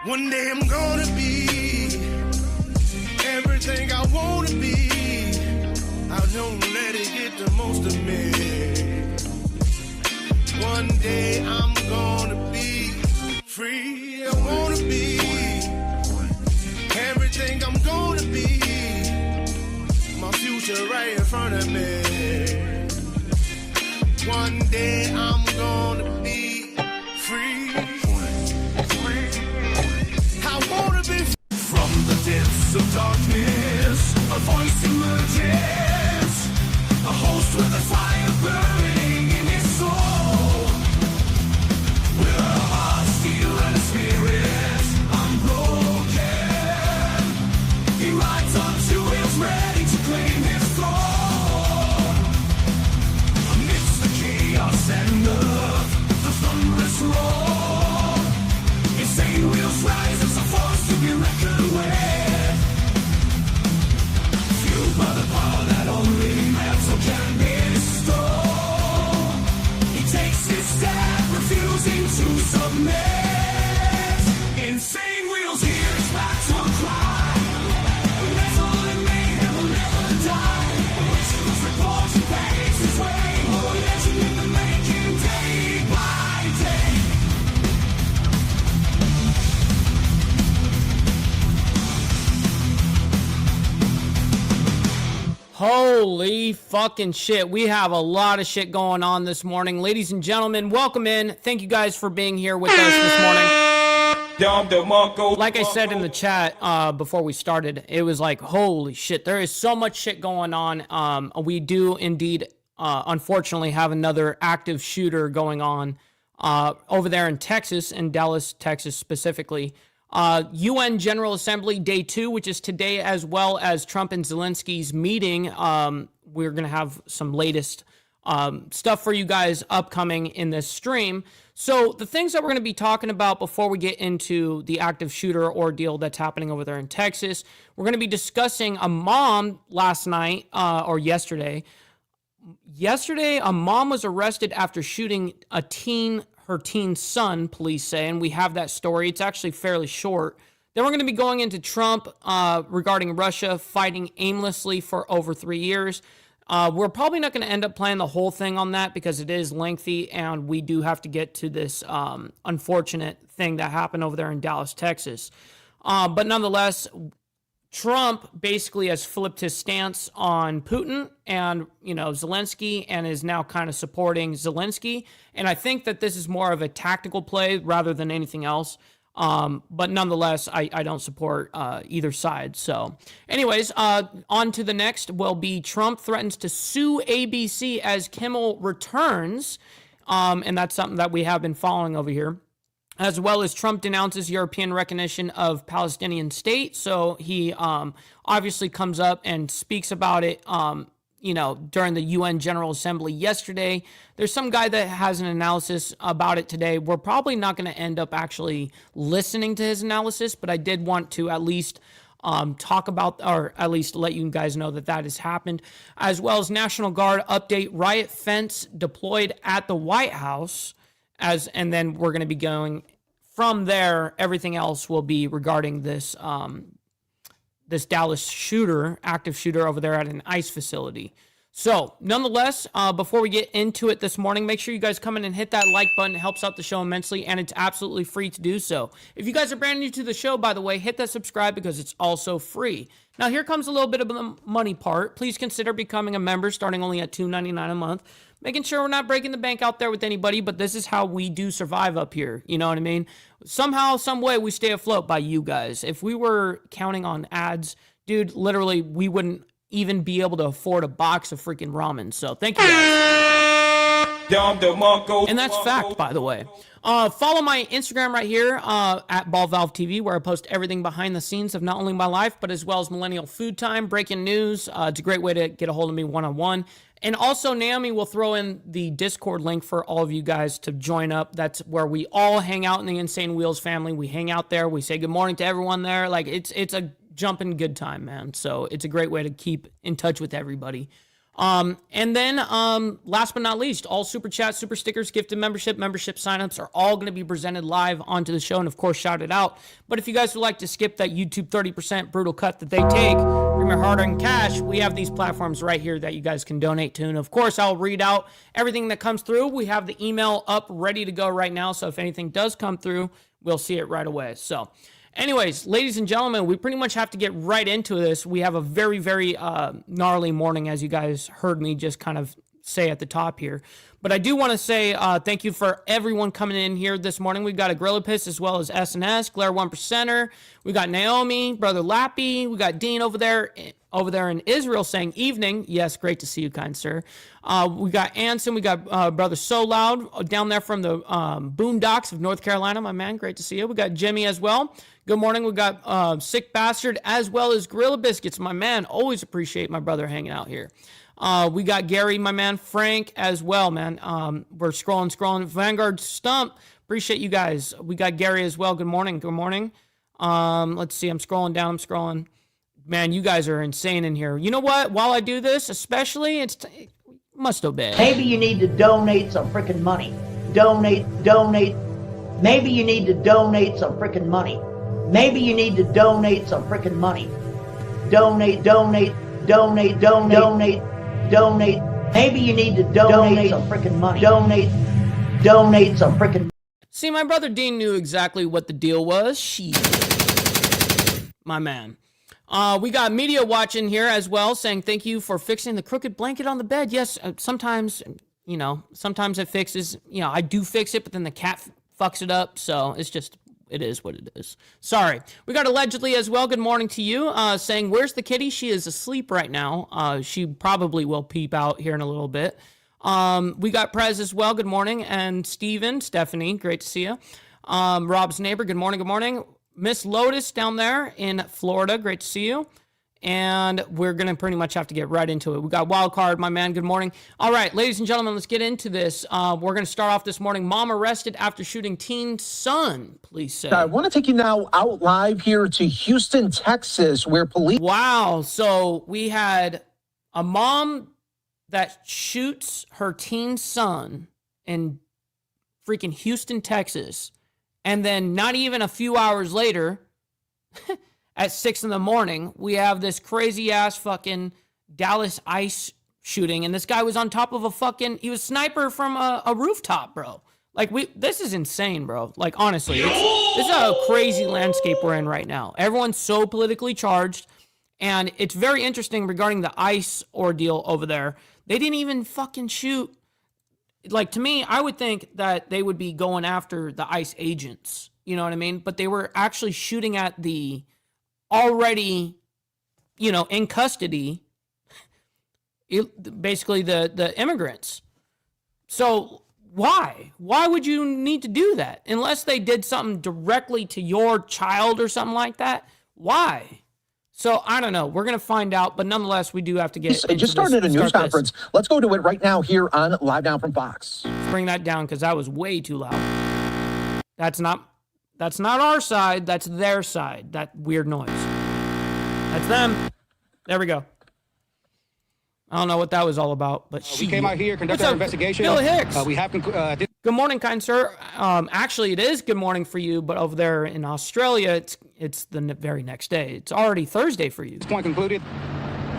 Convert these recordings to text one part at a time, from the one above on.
One day I'm gonna be everything I wanna be. I don't let it get the most of me. One day I'm gonna be free. I wanna be everything I'm gonna be. My future right in front of me. One day I'm gonna be free. I wanna be from the depths of darkness. A voice emerges, a host with a fire burning in his soul. With a heart of steel and a spirit unbroken, he rides on two wheels ready to claim his throne. Amidst the chaos and the thunderous roar, insane wheels rise as a force to be reckoned with. Fueled by the power that only metal can bestow, he takes his step, refusing to submit. Insane wheels hear his battle cry. Metal and mayhem will never die. Rituals, reports, and pace his way. Oh, legend in the making, day by day. Holy fucking shit. We have a lot of shit going on this morning. Ladies and gentlemen, welcome in. Thank you guys for being here with us this morning. Like I said in the chat before we started, it was like, holy shit, there is so much shit going on. We do indeed, unfortunately, have another active shooter going on over there in Texas, in Dallas, Texas specifically. UN General Assembly Day 2, which is today, as well as Trump and Zelensky's meeting. We're going to have some latest stuff for you guys upcoming in this stream. So the things that we're going to be talking about before we get into the active shooter ordeal that's happening over there in Texas, we're going to be discussing a mom last night or yesterday. Yesterday, a mom was arrested after shooting her teen son, police say, and we have that story. It's actually fairly short. Then we're going to be going into Trump regarding Russia fighting aimlessly for over 3 years. We're probably not going to end up playing the whole thing on that because it is lengthy, and we do have to get to this unfortunate thing that happened over there in Dallas, Texas. But nonetheless, Trump basically has flipped his stance on Putin and, Zelensky, and is now kind of supporting Zelensky. And I think that this is more of a tactical play rather than anything else. But nonetheless, I don't support either side. So anyways, on to the next will be Trump threatens to sue ABC as Kimmel returns. And that's something that we have been following over here. As well as Trump denounces European recognition of Palestinian state. So he obviously comes up and speaks about it, during the UN General Assembly yesterday. There's some guy that has an analysis about it today. We're probably not going to end up actually listening to his analysis, but I did want to at least talk about, or at least let you guys know that that has happened. As well as National Guard update, riot fence deployed at the White House. And then we're going to be going from there. Everything else will be regarding this this Dallas active shooter over there at an ICE facility. So, nonetheless, before we get into it this morning, make sure you guys come in and hit that like button. It helps out the show immensely, and it's absolutely free to do so. If you guys are brand new to the show, by the way, hit that subscribe because it's also free. Now, here comes a little bit of the money part. Please consider becoming a member starting only at $2.99 a month. Making sure we're not breaking the bank out there with anybody, but this is how we do survive up here. You know what I mean? Somehow, some way, we stay afloat by you guys. If we were counting on ads, dude, literally, we wouldn't even be able to afford a box of freaking ramen. So, thank you guys. And that's fact, by the way. Follow my Instagram right here at BallValveTV, where I post everything behind the scenes of not only my life, but as well as Millennial Food Time, breaking news. It's a great way to get a hold of me one-on-one. And also, Naomi will throw in the Discord link for all of you guys to join up. That's where we all hang out in the Insane Wheels family. We hang out there. We say good morning to everyone there. Like, it's a jumping good time, man. So it's a great way to keep in touch with everybody. And then last but not least, all super chats, super stickers, gifted membership signups are all going to be presented live onto the show and of course shouted out. But if you guys would like to skip that YouTube 30% brutal cut that they take from your hard-earned cash, we have these platforms right here that you guys can donate to. And of course, I'll read out everything that comes through. We have the email up ready to go right now. So if anything does come through, we'll see it right away. So anyways, ladies and gentlemen, we pretty much have to get right into this. We have a very, very gnarly morning, as you guys heard me just kind of say at the top here. But I do want to say thank you for everyone coming in here this morning. We've got a Grillipist as well as SNS, Glare 1%er. We got Naomi, Brother Lappy. We got Dean over there in Israel saying evening. Yes, great to see you, kind sir. We got Anson. We got Brother So Loud down there from the boondocks of North Carolina, my man. Great to see you. We got Jimmy as well. Good morning. We got Sick Bastard as well as Gorilla Biscuits, my man. Always appreciate my brother hanging out here. We got Gary, my man. Frank as well, man. We're scrolling. Vanguard Stump. Appreciate you guys. We got Gary as well. Good morning. Let's see. I'm scrolling. Man, you guys are insane in here. You know what? While I do this, especially, must obey. Maybe you need to donate some freaking money. Donate. Maybe you need to donate some freaking money. Maybe you need to donate some freaking money. Donate. Maybe you need to donate some freaking money. Donate some freaking. See, my brother Dean knew exactly what the deal was. My man. We got Media watching here as well, saying thank you for fixing the crooked blanket on the bed. Yes, sometimes it fixes. I do fix it, but then the cat fucks it up. So it is what it is. Sorry. We got Allegedly as well. Good morning to you. Saying, where's the kitty? She is asleep right now. She probably will peep out here in a little bit. We got Prez as well. Good morning. And Stephanie, great to see you. Rob's neighbor, good morning. Miss Lotus down there in Florida, great to see you. And we're going to pretty much have to get right into it. We got Wildcard, my man, good morning. All right, ladies and gentlemen, let's get into this. We're going to start off this morning. Mom arrested after shooting teen son, please say. I want to take you now out live here to Houston, Texas, where police... Wow, so we had a mom that shoots her teen son in freaking Houston, Texas, and then not even a few hours later... At 6 a.m, we have this crazy ass fucking Dallas ICE shooting, and this guy was on top of he was sniper from a rooftop, bro. Like, this is insane, bro. Like, honestly, this is a crazy landscape we're in right now. Everyone's so politically charged, and it's very interesting regarding the ICE ordeal over there. They didn't even fucking shoot. Like, to me, I would think that they would be going after the ICE agents. You know what I mean? But they were actually shooting at the already, in custody, basically the immigrants. So why would you need to do that? Unless they did something directly to your child or something like that. Why? So I don't know. We're going to find out, but nonetheless, we do have to get into just started a news conference. Let's go to it right now here on Live Now from Fox. Let's bring that down because that was way too loud. That's not our side. That's their side. That weird noise. That's them. There we go. I don't know what that was all about, but we came out here, conducted our investigation. Bill Hicks. We have Good morning, kind sir. Actually, it is good morning for you, but over there in Australia, it's the very next day. It's already Thursday for you. This point concluded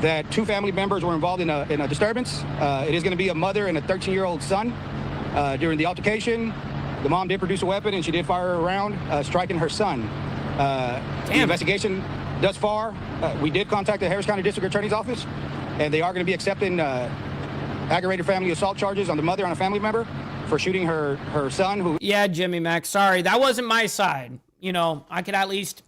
that 2 family members were involved in a disturbance. It is going to be a mother and a 13-year-old son. During the altercation, the mom did produce a weapon, and she did fire a round, striking her son. The investigation thus far, we did contact the Harris County District Attorney's Office, and they are going to be accepting aggravated family assault charges on the mother and a family member for shooting her son. Yeah, Jimmy Mac, sorry. That wasn't my side. I could at least,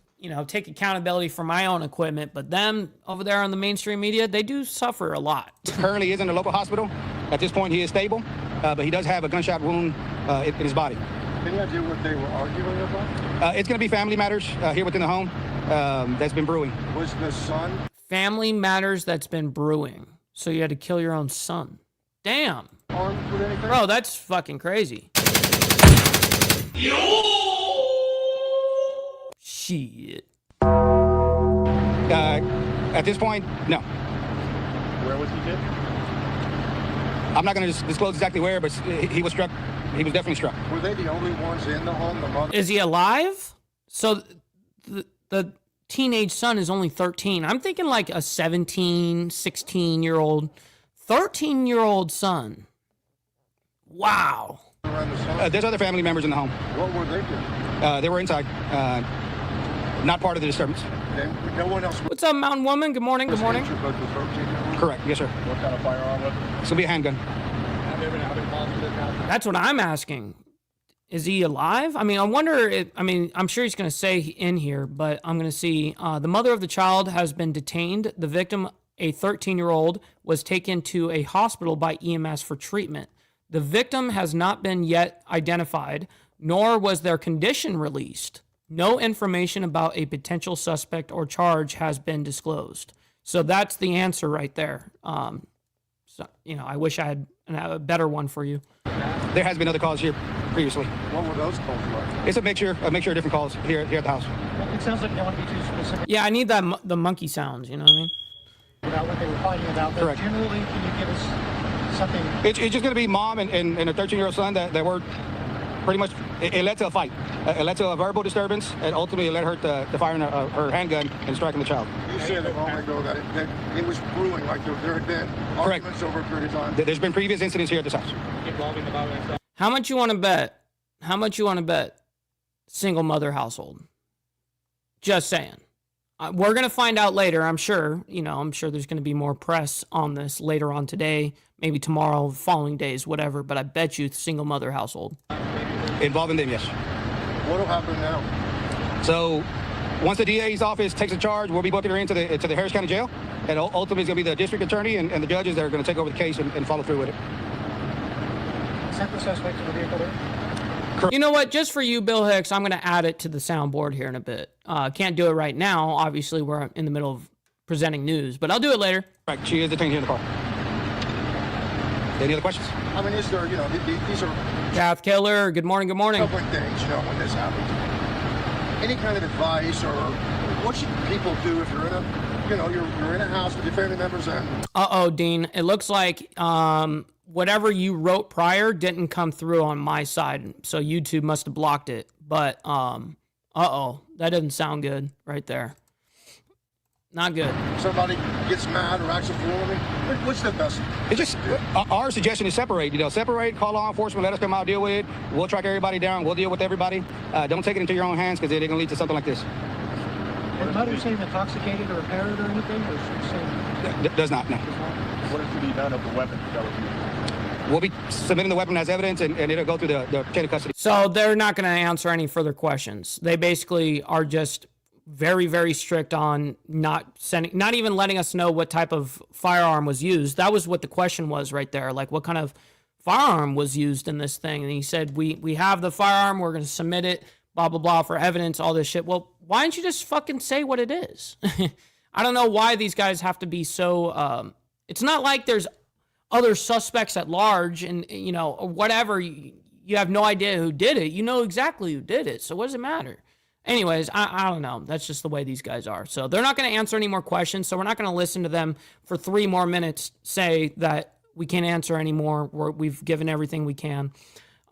take accountability for my own equipment, but them over there on the mainstream media, they do suffer a lot. Currently is in a local hospital. At this point, he is stable, but he does have a gunshot wound in his body. Any idea what they were arguing about? It's going to be family matters here within the home that's been brewing. Was the son? Family matters that's been brewing. So you had to kill your own son. Damn. Armed with anything? Bro, that's fucking crazy. Shit. At this point, no. Where was he killed? I'm not going to disclose exactly where, but he was struck. He was definitely struck. Were they the only ones in the home? The mother? Is he alive? So the teenage son is only 13. I'm thinking like a 17, 16-year-old, 13-year-old son. Wow. There's other family members in the home. What were they doing? They were inside, not part of the disturbance. And no one else. What's up, Mountain Woman? Good morning. Good morning. Injured, but the 13-year-old? Correct. Yes, sir. What kind of firearm was it? This will be a handgun. That's what I'm asking. Is he alive? I mean, I wonder if, I mean, I'm sure he's going to say in here, but I'm going to see the mother of the child has been detained. The victim, a 13-year-old, was taken to a hospital by EMS for treatment. The victim has not been yet identified, nor was their condition released. No information about a potential suspect or charge has been disclosed. So that's the answer right there. So, you know, I wish I had a better one for you. There has been other calls here previously. What were those calls like? It's a mixture of different calls here at the house. It sounds like you don't want to be too specific Yeah, I need that the monkey sounds, you know what I mean? about what they were fighting about. But Correct. generally, can you give us something? It's just going to be mom and a 13-year-old son that were pretty much, it led to a fight. It led to a verbal disturbance, and ultimately it led her to firing her handgun and striking the child. You said a moment ago that it was brewing, like there had been arguments over a period of time. There's been previous incidents here at this house. Involving the violence. How much you want to bet? How much you want to bet? Single mother household. Just saying. We're going to find out later, I'm sure. You know, I'm sure there's going to be more press on this later on today, maybe tomorrow, following days, whatever. But I bet you single mother household. Involving them, yes. What will happen now? So once the DA's office takes a charge, we'll be booking her into the Harris County Jail. And ultimately it's going to be the district attorney and the judges that are going to take over the case and follow through with it. Sent the suspect to the vehicle there? You know what? Just for you, Bill Hicks, I'm going to add it to the soundboard here in a bit. Can't do it right now. Obviously, we're in the middle of presenting news, but I'll do it later. Right, she is detained here in the car. Any other questions? I mean, is there, you know, these are Kath Killer, good morning, good morning. public things, you know, when this happens. Any kind of advice or what should people do if you're in a, you know, you're in a house with your family members and... Uh-oh, Dean. It looks like whatever you wrote prior didn't come through on my side, so YouTube must have blocked it. But, uh-oh, that doesn't sound good right there. Not good. Somebody gets mad or acts a fool. I mean, what's the best? It's just, our suggestion is separate. You know, separate, call law enforcement, let us come out, deal with it. We'll track everybody down. We'll deal with everybody. Don't take it into your own hands because they're going to lead to something like this. Did the mother seem intoxicated or impaired or anything? Or she seemed... Does not, no. What is to be done of the weapon that was used? We'll be submitting the weapon as evidence, and it'll go through the chain of custody. So they're not going to answer any further questions. They basically are just very, very strict on not even letting us know what type of firearm was used. That was what the question was right there. Like, what kind of firearm was used in this thing? And he said, we have the firearm. We're going to submit it, blah, blah, blah, for evidence, all this shit. Well, why don't you just fucking say what it is? I don't know why these guys have to be so... it's not like there's other suspects at large and, you know, or whatever. You have no idea who did it. You know exactly who did it. So what does it matter? Anyways, I don't know. That's just the way these guys are. So they're not going to answer any more questions. So we're not going to listen to them for 3 more minutes say that we can't answer anymore. We've given everything we can.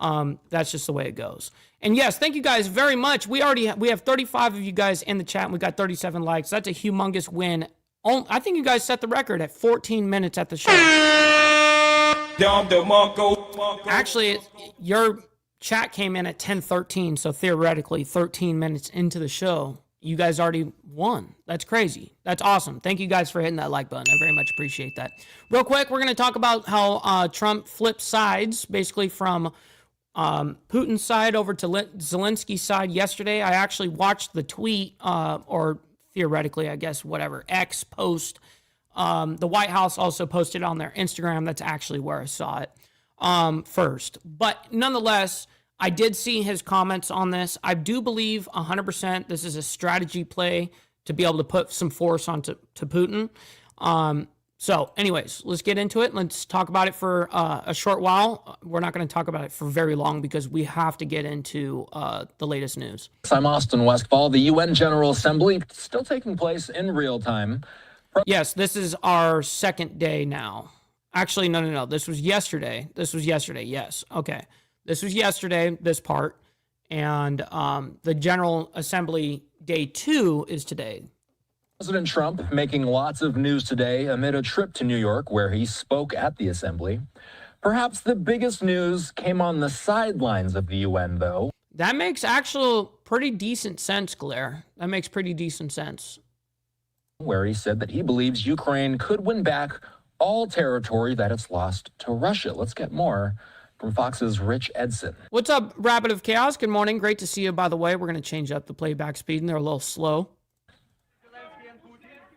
That's just the way it goes. And yes, thank you guys very much. We have 35 of you guys in the chat. And we got 37 likes. That's a humongous win. I think you guys set the record at 14 minutes at the show. Actually, your chat came in at 10:13, so theoretically 13 minutes into the show, you guys already won. That's crazy. That's awesome. Thank you guys for hitting that like button. I very much appreciate that. Real quick, we're going to talk about how Trump flipped sides, basically from Putin's side over to Zelensky's side yesterday. I actually watched the tweet, or theoretically, I guess, whatever, X post. The White House also posted on their Instagram. That's actually where I saw it first. But nonetheless, I did see his comments on this. I do believe 100% this is a strategy play to be able to put some force onto Putin. So anyways, let's get into it. Let's talk about it for a short while. We're not going to talk about it for very long because we have to get into the latest news. I'm Austin Westfall. The UN General Assembly still taking place in real time. Yes, this is our second day now. Actually, no. This was yesterday. Yes. Okay. This was yesterday, this part. And the General Assembly Day 2 is today. President Trump making lots of news today amid a trip to New York where he spoke at the assembly. Perhaps the biggest news came on the sidelines of the UN, though. That makes actual pretty decent sense, Claire. That makes pretty decent sense. Where he said that he believes Ukraine could win back all territory that it's lost to Russia. Let's get more from Fox's Rich Edson. What's up, Rapid of Chaos? Good morning. Great to see you, by the way. We're going to change up the playback speed, and they're a little slow.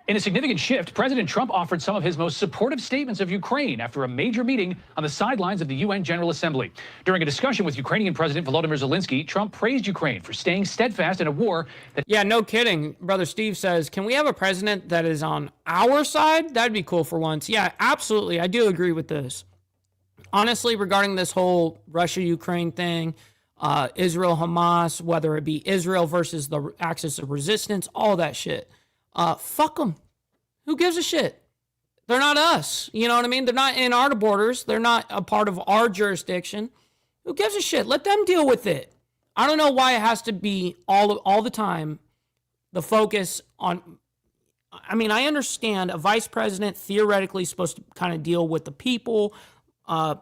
In a significant shift, President Trump offered some of his most supportive statements of Ukraine after a major meeting on the sidelines of the UN General Assembly. During a discussion with Ukrainian President Volodymyr Zelenskyy, Trump praised Ukraine for staying steadfast in a war that... Yeah, no kidding. Brother Steve says, can we have a president that is on our side? That'd be cool for once. Yeah, absolutely. I do agree with this. Honestly, regarding this whole Russia-Ukraine thing, Israel-Hamas, whether it be Israel versus the axis of resistance, all that shit. Fuck them. Who gives a shit? They're not us. You know what I mean? They're not in our borders. They're not a part of our jurisdiction. Who gives a shit? Let them deal with it. I don't know why it has to be all the time the focus on... I mean, I understand a vice president theoretically is supposed to kind of deal with the people.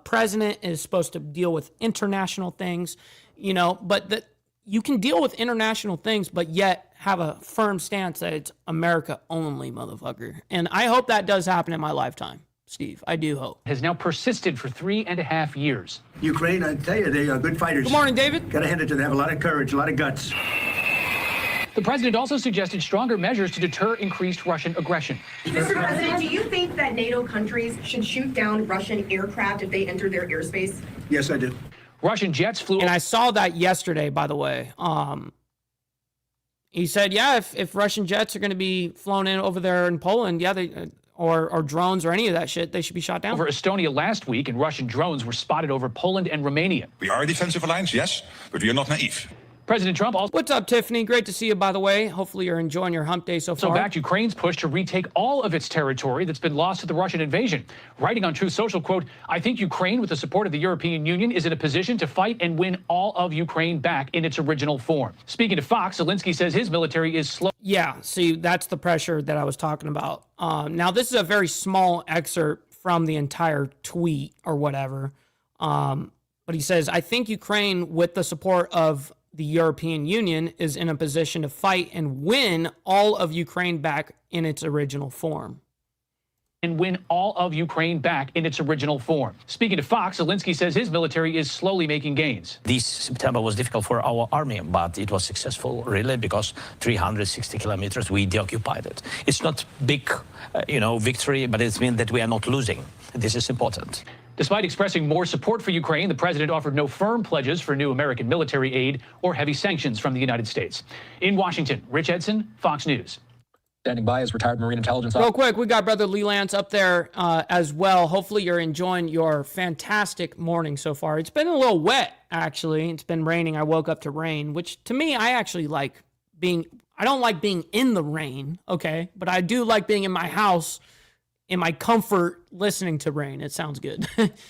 President is supposed to deal with international things, you know, but you can deal with international things, but yet have a firm stance that it's America only, motherfucker. And I hope that does happen in my lifetime, Steve. I do hope. Has now persisted for 3.5 years. Ukraine, I tell you, they are good fighters. Good morning, David. Gotta hand it to them. They have a lot of courage, a lot of guts. The president also suggested stronger measures to deter increased Russian aggression. Mr. President, do you think that NATO countries should shoot down Russian aircraft if they enter their airspace? Yes, I do. Russian jets flew... And I saw that yesterday, by the way. He said, yeah, if Russian jets are going to be flown in over there in Poland, yeah, they or drones or any of that shit, they should be shot down. Over Estonia last week, and Russian drones were spotted over Poland and Romania. We are a defensive alliance, yes, but we are not naive. President Trump also... What's up, Tiffany? Great to see you, by the way. Hopefully you're enjoying your hump day so far. So backed Ukraine's push to retake all of its territory that's been lost to the Russian invasion. Writing on Truth Social, quote, I think Ukraine, with the support of the European Union, is in a position to fight and win all of Ukraine back in its original form. Speaking to Fox, Zelenskyy says his military is slow. Yeah, see, that's the pressure that I was talking about. Now, this is a very small excerpt from the entire tweet or whatever. But he says, I think Ukraine, with the support of the European Union, is in a position to fight and win all of Ukraine back in its original form. And win all of Ukraine back in its original form. Speaking to Fox, Zelenskyy says his military is slowly making gains. This September was difficult for our army, but it was successful, really, because 360 kilometers, we deoccupied it. It's not big, victory, but it means that we are not losing. This is important. Despite expressing more support for Ukraine, the president offered no firm pledges for new American military aid or heavy sanctions from the United States. In Washington, Rich Edson, Fox News. Standing by is retired Marine intelligence officer. Real quick, we got Brother Lee Lance up there as well. Hopefully you're enjoying your fantastic morning so far. It's been a little wet, actually. It's been raining. I woke up to rain, which to me, I actually like being... I don't like being in the rain, okay? But I do like being in my house in my comfort listening to rain. It sounds good.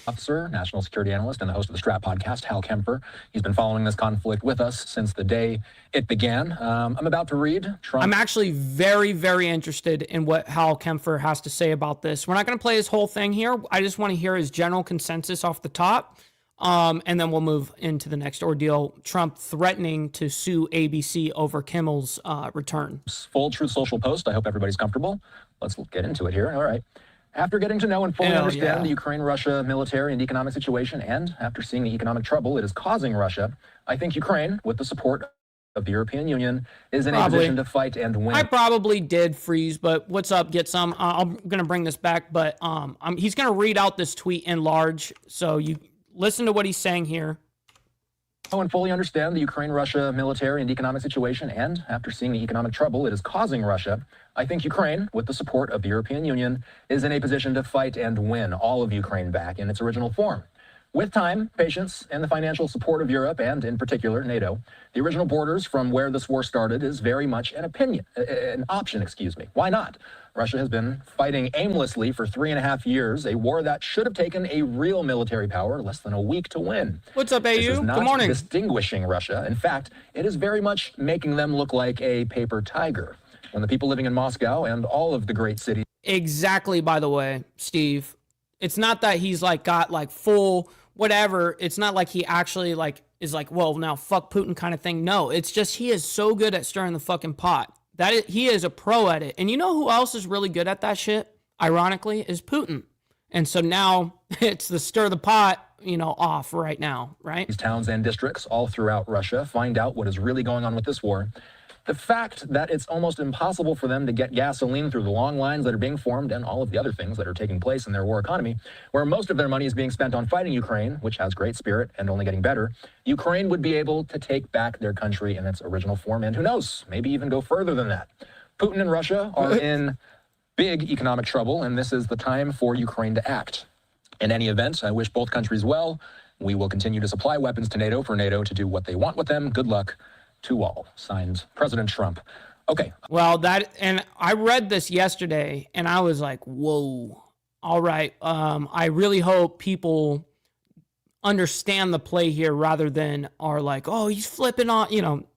Officer, national security analyst, and the host of the Strap podcast, Hal Kemper. He's been following this conflict with us since the day it began. I'm about to read Trump. I'm actually very, very interested in what Hal Kemper has to say about this. We're not going to play his whole thing here. I just want to hear his general consensus off the top. And then we'll move into the next ordeal. Trump threatening to sue ABC over Kimmel's return. Full Truth Social post. I hope everybody's comfortable. Let's get into it here. All right. After getting to know and fully understand the Ukraine-Russia military and economic situation, and after seeing the economic trouble it is causing Russia, I think Ukraine, with the support of the European Union, is in a position to fight and win. I probably did freeze, but what's up? Get some. I'm going to bring this back, but he's going to read out this tweet in large, so you listen to what he's saying here. And fully understand the Ukraine-Russia military and economic situation, and after seeing the economic trouble it is causing Russia, I think Ukraine, with the support of the European Union, is in a position to fight and win all of Ukraine back in its original form. With time, patience, and the financial support of Europe, and in particular NATO, the original borders from where this war started is very much an option. Why not? Russia has been fighting aimlessly for 3.5 years, a war that should have taken a real military power less than a week to win. What's up, AU? This is not Good morning. distinguishing Russia. In fact, it is very much making them look like a paper tiger. When the people living in Moscow and all of the great cities... Exactly, by the way, Steve. It's not that he's like got like full whatever. It's not like he actually like is like, well, now fuck Putin kind of thing. No, it's just he is so good at stirring the fucking pot. He is a pro at it. And you know who else is really good at that shit? Ironically, is Putin. And so now it's the stir the pot, off right now, right? These towns and districts all throughout Russia find out what is really going on with this war. The fact that it's almost impossible for them to get gasoline through the long lines that are being formed and all of the other things that are taking place in their war economy, where most of their money is being spent on fighting Ukraine, which has great spirit and only getting better, Ukraine would be able to take back their country in its original form, and who knows, maybe even go further than that. Putin and Russia are in big economic trouble, and this is the time for Ukraine to act. In any event, I wish both countries well. We will continue to supply weapons to NATO for NATO to do what they want with them. Good luck to all. Signed, President Trump. Okay. Well, and I read this yesterday and I was like, whoa, all right. I really hope people understand the play here rather than are like, oh, he's flipping on,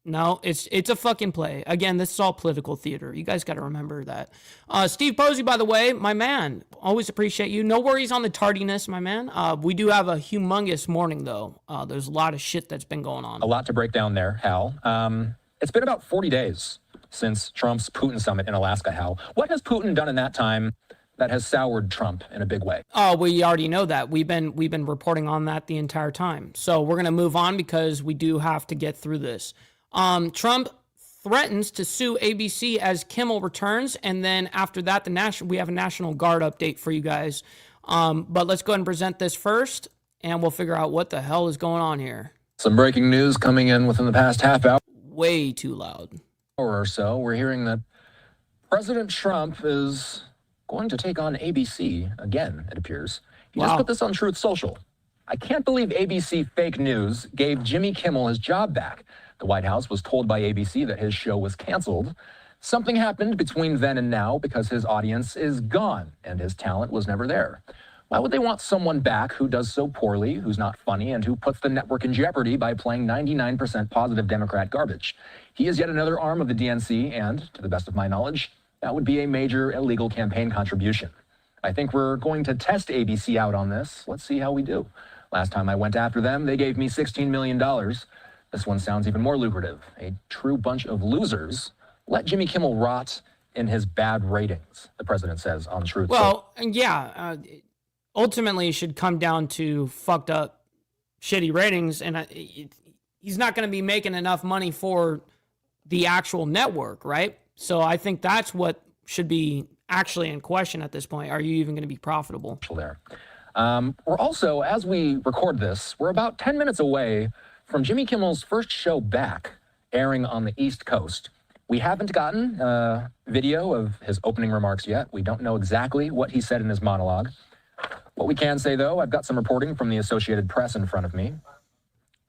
no, it's a fucking play. Again, this is all political theater. You guys got to remember that. Steve Posey, by the way, my man, always appreciate you. No worries on the tardiness, my man. We do have a humongous morning, though. There's a lot of shit that's been going on. A lot to break down there, Hal. It's been about 40 days since Trump's Putin summit in Alaska, Hal. What has Putin done in that time that has soured Trump in a big way? Oh, we already know that. We've been reporting on that the entire time. So we're going to move on because we do have to get through this. Trump threatens to sue ABC as Kimmel returns, and then after that, we have a National Guard update for you guys. But let's go ahead and present this first, and we'll figure out what the hell is going on here. Some breaking news coming in within the past half hour. Way too loud. Or so. We're hearing that President Trump is going to take on ABC again, it appears. He just put this on Truth Social. I can't believe ABC fake news gave Jimmy Kimmel his job back. The White House was told by ABC that his show was canceled. Something happened between then and now because his audience is gone and his talent was never there. Why would they want someone back who does so poorly, who's not funny, and who puts the network in jeopardy by playing 99% positive Democrat garbage? He is yet another arm of the DNC, and, to the best of my knowledge, that would be a major illegal campaign contribution. I think we're going to test ABC out on this. Let's see how we do. Last time I went after them, they gave me $16 million. This one sounds even more lucrative. A true bunch of losers. Let Jimmy Kimmel rot in his bad ratings, the president says on Truth. Well, ultimately it should come down to fucked up, shitty ratings, and he's not going to be making enough money for the actual network, right? So I think that's what should be actually in question at this point. Are you even going to be profitable? There. We're also, as we record this, we're about 10 minutes away from Jimmy Kimmel's first show back, airing on the East Coast. We haven't gotten a video of his opening remarks yet. We don't know exactly what he said in his monologue. What we can say, though, I've got some reporting from the Associated Press in front of me.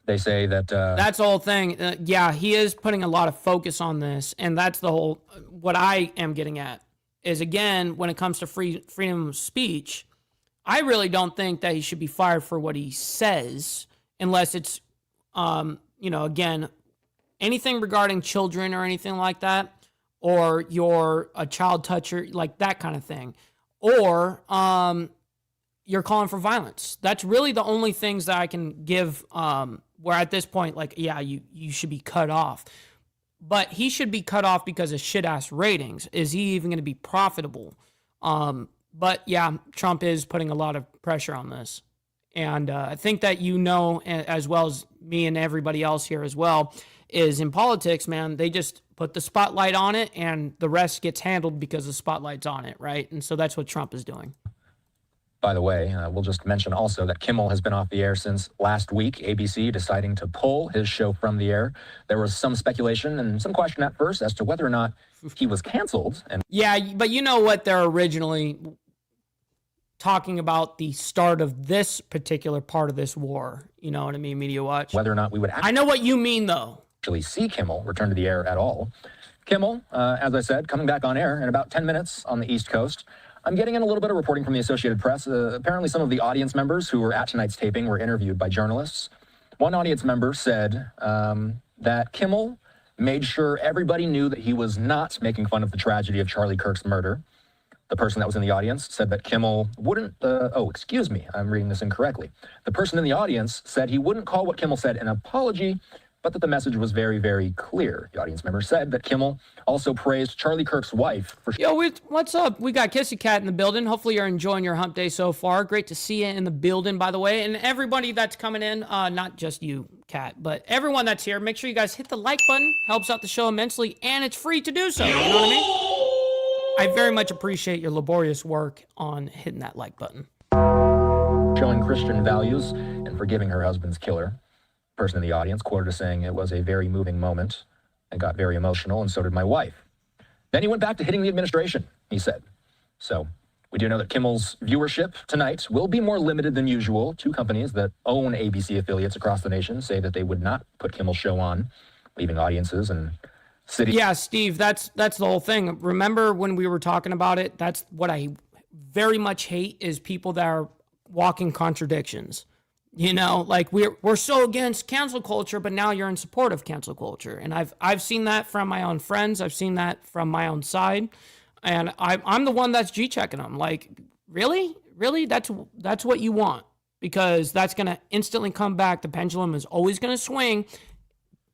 They say that... that's the whole thing. He is putting a lot of focus on this, and that's the whole... What I am getting at is, again, when it comes to freedom of speech, I really don't think that he should be fired for what he says, unless it's... again, anything regarding children or anything like that, or you're a child toucher, like that kind of thing, or you're calling for violence. That's really the only things that I can give, where at this point, you should be cut off. But he should be cut off because of shit-ass ratings. Is he even going to be profitable? But yeah, Trump is putting a lot of pressure on this. And I think that as well as me and everybody else here as well, is in politics, man, they just put the spotlight on it and the rest gets handled because the spotlight's on it, right? And so that's what Trump is doing. By the way, we'll just mention also that Kimmel has been off the air since last week, ABC deciding to pull his show from the air. There was some speculation and some question at first as to whether or not he was canceled. And yeah, but you know what? They're originally... talking about the start of this particular part of this war. You know what I mean, Media Watch? Whether or not we would I know what you mean, though. Actually see Kimmel return to the air at all. Kimmel, as I said, coming back on air in about 10 minutes on the East Coast. I'm getting in a little bit of reporting from the Associated Press. Apparently some of the audience members who were at tonight's taping were interviewed by journalists. One audience member said that Kimmel made sure everybody knew that he was not making fun of the tragedy of Charlie Kirk's murder. The person that was in the audience said that Kimmel wouldn't, excuse me, I'm reading this incorrectly. The person in the audience said he wouldn't call what Kimmel said an apology, but that the message was very, very clear. The audience member said that Kimmel also praised Charlie Kirk's wife for... Yo, what's up? We got Kissy Cat in the building. Hopefully you're enjoying your hump day so far. Great to see you in the building, by the way. And everybody that's coming in, not just you, Cat, but everyone that's here, make sure you guys hit the like button. Helps out the show immensely, and it's free to do so. You know what I mean? I very much appreciate your laborious work on hitting that like button. Showing Christian values and forgiving her husband's killer. Person in the audience quoted as saying it was a very moving moment and got very emotional, and so did my wife. Then he went back to hitting the administration, he said. So we do know that Kimmel's viewership tonight will be more limited than usual. Two companies that own ABC affiliates across the nation say that they would not put Kimmel's show on, leaving audiences and cities. Yeah, Steve, that's the whole thing. Remember when we were talking about it? That's what I very much hate is people that are walking contradictions. You know, like we're so against cancel culture, but now you're in support of cancel culture. And I've seen that from my own friends. I've seen that from my own side. And I'm the one that's G-checking them. Like, really? That's what you want? Because that's going to instantly come back. The pendulum is always going to swing.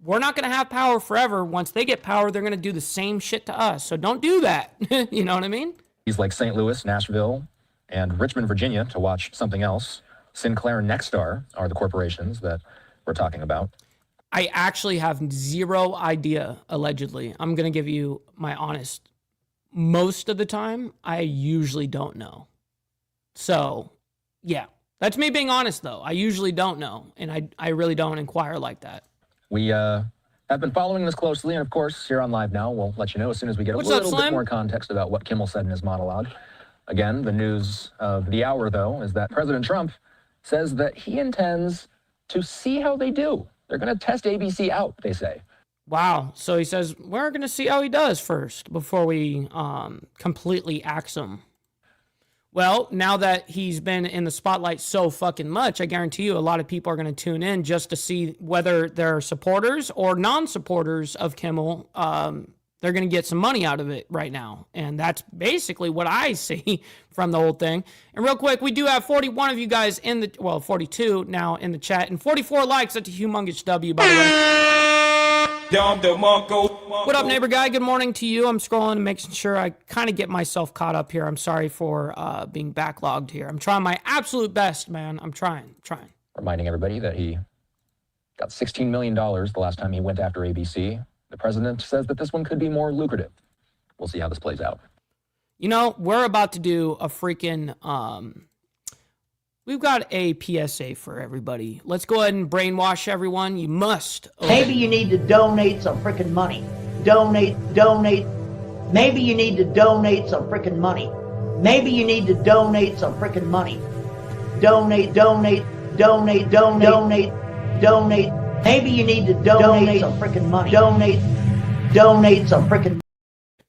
We're not going to have power forever. Once they get power, they're going to do the same shit to us. So don't do that. You know what I mean? He's like St. Louis, Nashville, and Richmond, Virginia to watch something else. Sinclair and Nexstar are the corporations that we're talking about. I actually have zero idea, allegedly. I'm going to give you my honest. Most of the time, I usually don't know. So, yeah. That's me being honest, though. I usually don't know, and I really don't inquire like that. We have been following this closely, and of course, here on Live Now, we'll let you know as soon as we get a little bit more context about what Kimmel said in his monologue. Again, the news of the hour, though, is that President Trump says that he intends to see how they do. They're going to test ABC out, they say. Wow. So he says, we're going to see how he does first before we completely axe him. Well, now that he's been in the spotlight so fucking much, I guarantee you a lot of people are going to tune in just to see whether they're supporters or non-supporters of Kimmel. They're going to get some money out of it right now. And that's basically what I see from the whole thing. And real quick, we do have 41 of you guys in the, 42 now in the chat. And 44 likes. That's a humongous W, by the way. What up, neighbor guy? Good morning to you. I'm scrolling and making sure I kind of get myself caught up here. I'm sorry for being backlogged here. I'm trying my absolute best, man. I'm trying. Reminding everybody that he got $16 million the last time he went after ABC. The president says that this one could be more lucrative. We'll see how this plays out. You know, we're about to do a freaking, we've got a PSA for everybody. Let's go ahead and brainwash everyone. You must. Maybe you need to donate some freaking money. Donate. Maybe you need to donate some freaking money. Maybe you need to donate some freaking money. Donate. Maybe you need to donate some freaking money. Donate some freaking.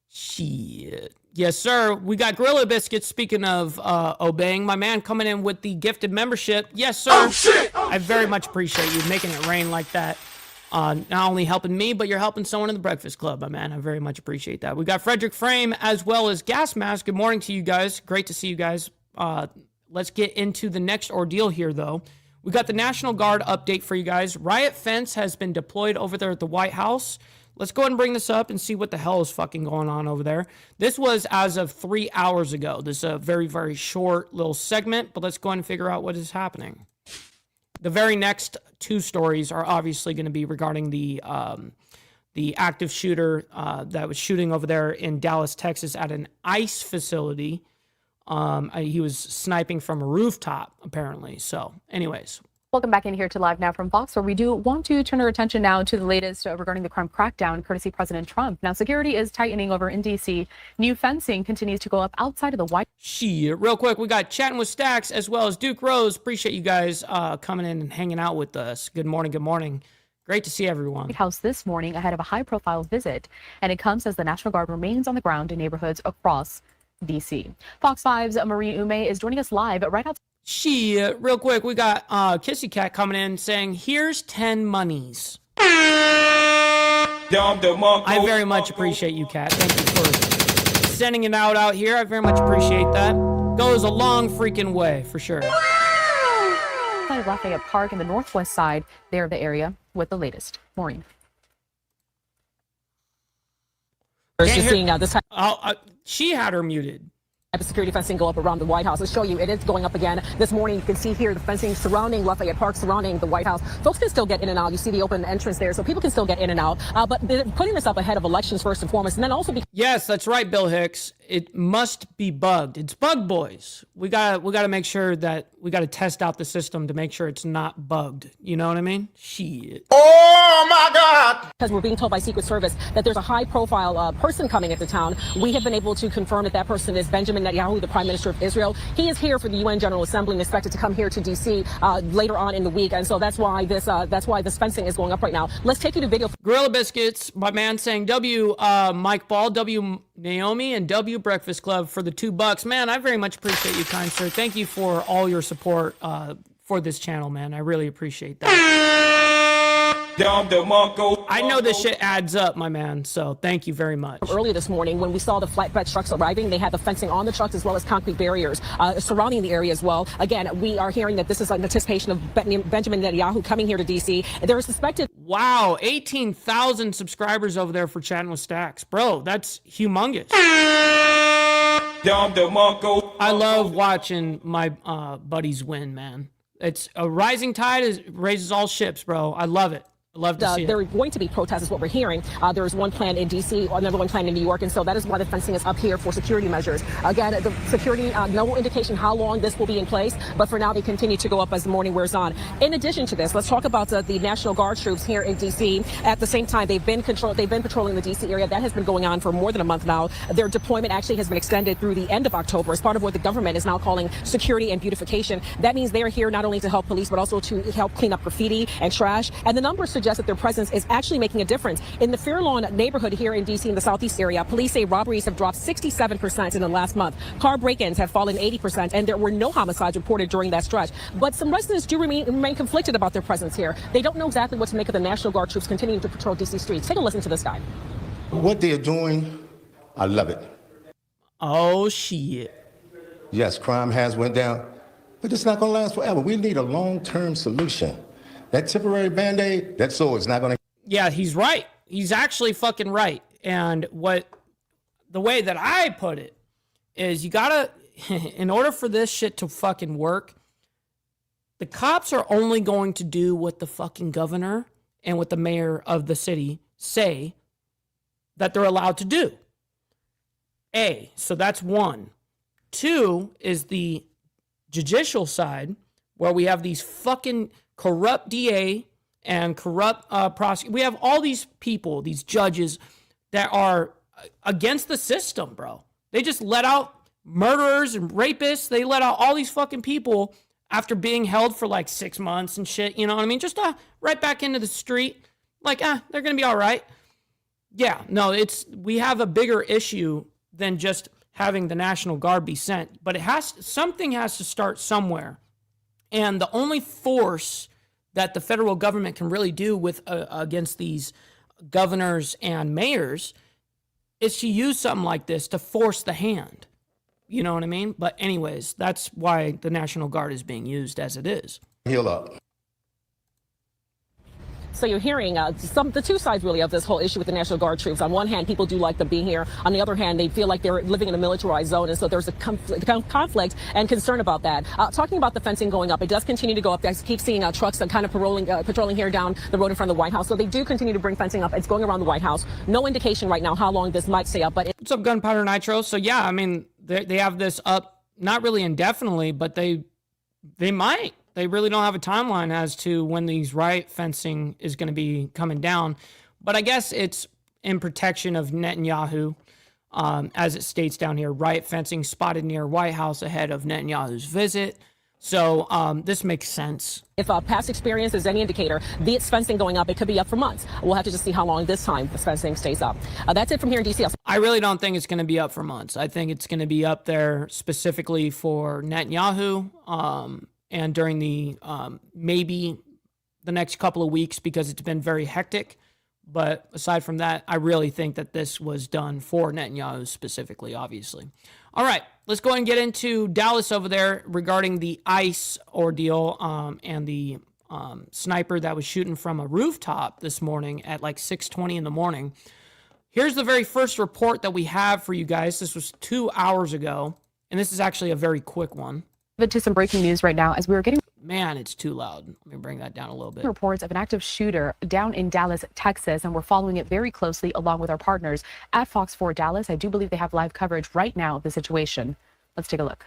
Shit. Yes, sir. We got Gorilla Biscuits. Speaking of obeying, my man coming in with the gifted membership. Yes, sir. Oh, shit. I very much appreciate you making it rain like that. Not only helping me, but you're helping someone in the Breakfast Club, my man. I very much appreciate that. We got Frederick Frame as well as Gas Mask. Good morning to you guys. Great to see you guys. Let's get into the next ordeal here, though. We got the National Guard update for you guys. Riot fence has been deployed over there at the White House. Let's go ahead and bring this up and see what the hell is fucking going on over there. This was as of 3 hours ago. This is a very, very short little segment, but let's go ahead and figure out what is happening. The very next two stories are obviously going to be regarding the active shooter that was shooting over there in Dallas, Texas at an ICE facility. He was sniping from a rooftop, apparently. So, anyways. Welcome back in here to Live Now from Fox, where we do want to turn our attention now to the latest regarding the crime crackdown, courtesy President Trump. Now, security is tightening over in D.C. New fencing continues to go up outside of the White House. Shit, real quick, we got Chatting with Stacks as well as Duke Rose. Appreciate you guys coming in and hanging out with us. Good morning, good morning. Great to see everyone. White House this morning ahead of a high-profile visit, and it comes as the National Guard remains on the ground in neighborhoods across D.C. Fox 5's Marie Ume is joining us live right outside. Real quick, we got Kissy Cat coming in saying, here's 10 monies. I very much appreciate you, Cat. Thank you for sending it out here. I very much appreciate that. Goes a long freaking way, for sure. Outside of Lafayette Park in the northwest side, there of the area with the latest. Maureen. She had her muted. The security fencing go up around the White House. Let's show you, it is going up again this morning. You can see here the fencing surrounding Lafayette Park, surrounding the White House. Folks can still get in and out. You see the open entrance there, so people can still get in and out. But they're putting this up ahead of elections first and foremost, and then also yes, that's right, Bill Hicks. It must be bugged. It's bug boys. We gotta make sure that we gotta test out the system to make sure it's not bugged. You know what I mean? Shit. Oh my God! Because we're being told by Secret Service that there's a high-profile person coming into town. We have been able to confirm that that person is Benjamin Netanyahu, the Prime Minister of Israel. He is here for the UN General Assembly and expected to come here to D.C. Later on in the week, and so that's why this fencing is going up right now. Let's take you to video. Gorilla Biscuits, my man saying W Mike Ball, W Naomi, and W Breakfast Club for the $2. Man, I very much appreciate you, kind sir. Thank you for all your support for this channel, man. I really appreciate that. I know this shit adds up, my man, so thank you very much. Earlier this morning, when we saw the flatbed trucks arriving, they had the fencing on the trucks as well as concrete barriers surrounding the area as well. Again, we are hearing that this is an anticipation of Benjamin Netanyahu coming here to D.C. There is suspected... Wow, 18,000 subscribers over there for Chatting with Stacks. Bro, that's humongous. I love watching my buddies win, man. It's a rising tide raises all ships, bro. I love it. I love to see it. There are going to be protests is what we're hearing. There is one plan in D.C., another one planned in New York, and so that is why the fencing is up here for security measures. Again, the security, no indication how long this will be in place, but for now they continue to go up as the morning wears on. In addition to this, let's talk about the National Guard troops here in D.C. At the same time, they've been patrolling the D.C. area. That has been going on for more than a month now. Their deployment actually has been extended through the end of October as part of what the government is now calling security and beautification. That means they are here not only to help police, but also to help clean up graffiti and trash. And the numbers suggest that their presence is actually making a difference. In the Fair Lawn neighborhood here in D.C. in the southeast area, police say robberies have dropped 67% in the last month. Car break-ins have fallen 80%, and there were no homicides reported during that stretch. But some residents do remain conflicted about their presence here. They don't know exactly what to make of the National Guard troops continuing to patrol D.C. streets. Take a listen to this guy. What they're doing, I love it. Oh, shit. Yes, crime has went down, but it's not going to last forever. We need a long-term solution. That temporary Band-Aid, that sword is not going to... Yeah, he's right. He's actually fucking right. And the way that I put it is you gotta, in order for this shit to fucking work, the cops are only going to do what the fucking governor and what the mayor of the city say that they're allowed to do. So that's one. Two is the judicial side, where we have these fucking corrupt DA and corrupt prosecutor. We have all these people, these judges that are against the system, bro. They just let out murderers and rapists. They let out all these fucking people after being held for like 6 months and shit. You know what I mean? Just right back into the street. Like, they're going to be all right. Yeah, no, we have a bigger issue than just having the National Guard be sent. But something has to start somewhere. And the only force that the federal government can really do with against these governors and mayors is to use something like this to force the hand. You know what I mean? But anyways, that's why the National Guard is being used as it is. Heal up. So you're hearing the two sides really of this whole issue with the National Guard troops. On one hand, people do like them being here. On the other hand, they feel like they're living in a militarized zone, and so there's a conflict and concern about that. Talking about the fencing going up, it does continue to go up. I keep seeing trucks kind of patrolling here down the road in front of the White House. So they do continue to bring fencing up. It's going around the White House. No indication right now how long this might stay up. But what's up, Gunpowder Nitro? So yeah, I mean they have this up not really indefinitely, but they might. They really don't have a timeline as to when these riot fencing is going to be coming down. But I guess it's in protection of Netanyahu, as it states down here, riot fencing spotted near White House ahead of Netanyahu's visit. So this makes sense. If past experience is any indicator, this fencing going up, it could be up for months. We'll have to just see how long this time this fencing stays up. That's it from here in D.C. I really don't think it's going to be up for months. I think it's going to be up there specifically for Netanyahu and during the maybe the next couple of weeks because it's been very hectic. But aside from that, I really think that this was done for Netanyahu specifically, obviously. All right, let's go ahead and get into Dallas over there regarding the ICE ordeal and the sniper that was shooting from a rooftop this morning at like 6:20 in the morning. Here's the very first report that we have for you guys. This was 2 hours ago, and this is actually a very quick one. But to some breaking news right now as we were getting... Man, it's too loud. Let me bring that down a little bit. Reports of an active shooter down in Dallas, Texas, and we're following it very closely along with our partners at Fox 4 Dallas. I do believe they have live coverage right now of the situation. Let's take a look.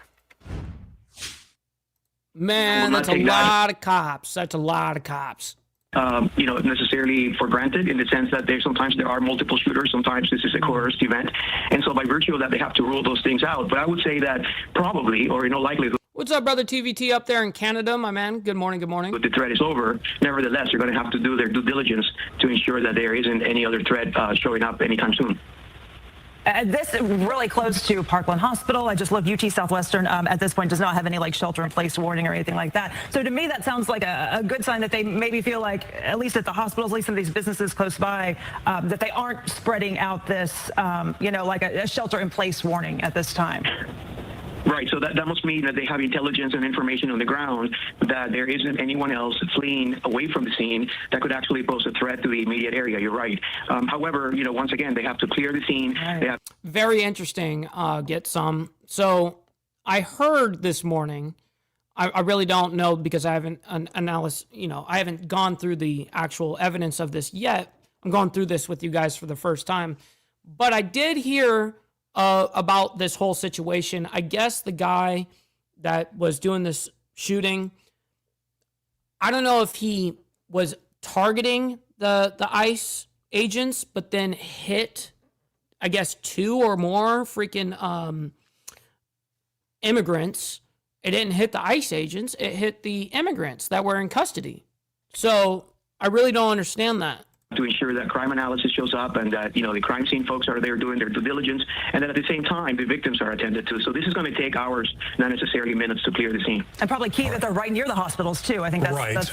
Man, that's a lot of cops. That's a lot of cops. Necessarily for granted in the sense that sometimes there are multiple shooters. Sometimes this is a coerced event. And so by virtue of that, they have to rule those things out. But I would say that probably, or likely. What's up, brother TVT up there in Canada, my man? Good morning, good morning. But the threat is over. Nevertheless, they're going to have to do their due diligence to ensure that there isn't any other threat showing up anytime soon. This really close to Parkland Hospital. I just looked. UT Southwestern at this point does not have any shelter-in-place warning or anything like that. So to me, that sounds like a good sign that they maybe feel like, at least at the hospitals, at least some of these businesses close by, that they aren't spreading out this, like a shelter-in-place warning at this time. Right, so that must mean that they have intelligence and information on the ground that there isn't anyone else fleeing away from the scene that could actually pose a threat to the immediate area. You're right. However, once again, they have to clear the scene. Right. Very interesting, get some. So I heard this morning, I really don't know because I haven't I haven't gone through the actual evidence of this yet. I'm going through this with you guys for the first time. But I did hear about this whole situation. I guess the guy that was doing this shooting, I don't know if he was targeting the ICE agents, but then hit, I guess, 2 or more freaking immigrants. It didn't hit the ICE agents. It hit the immigrants that were in custody. So I really don't understand that. To ensure that crime analysis shows up and that, the crime scene folks are there doing their due diligence, and that at the same time, the victims are attended to. So this is going to take hours, not necessarily minutes, to clear the scene. And probably key that they're right near the hospitals, too. I think that's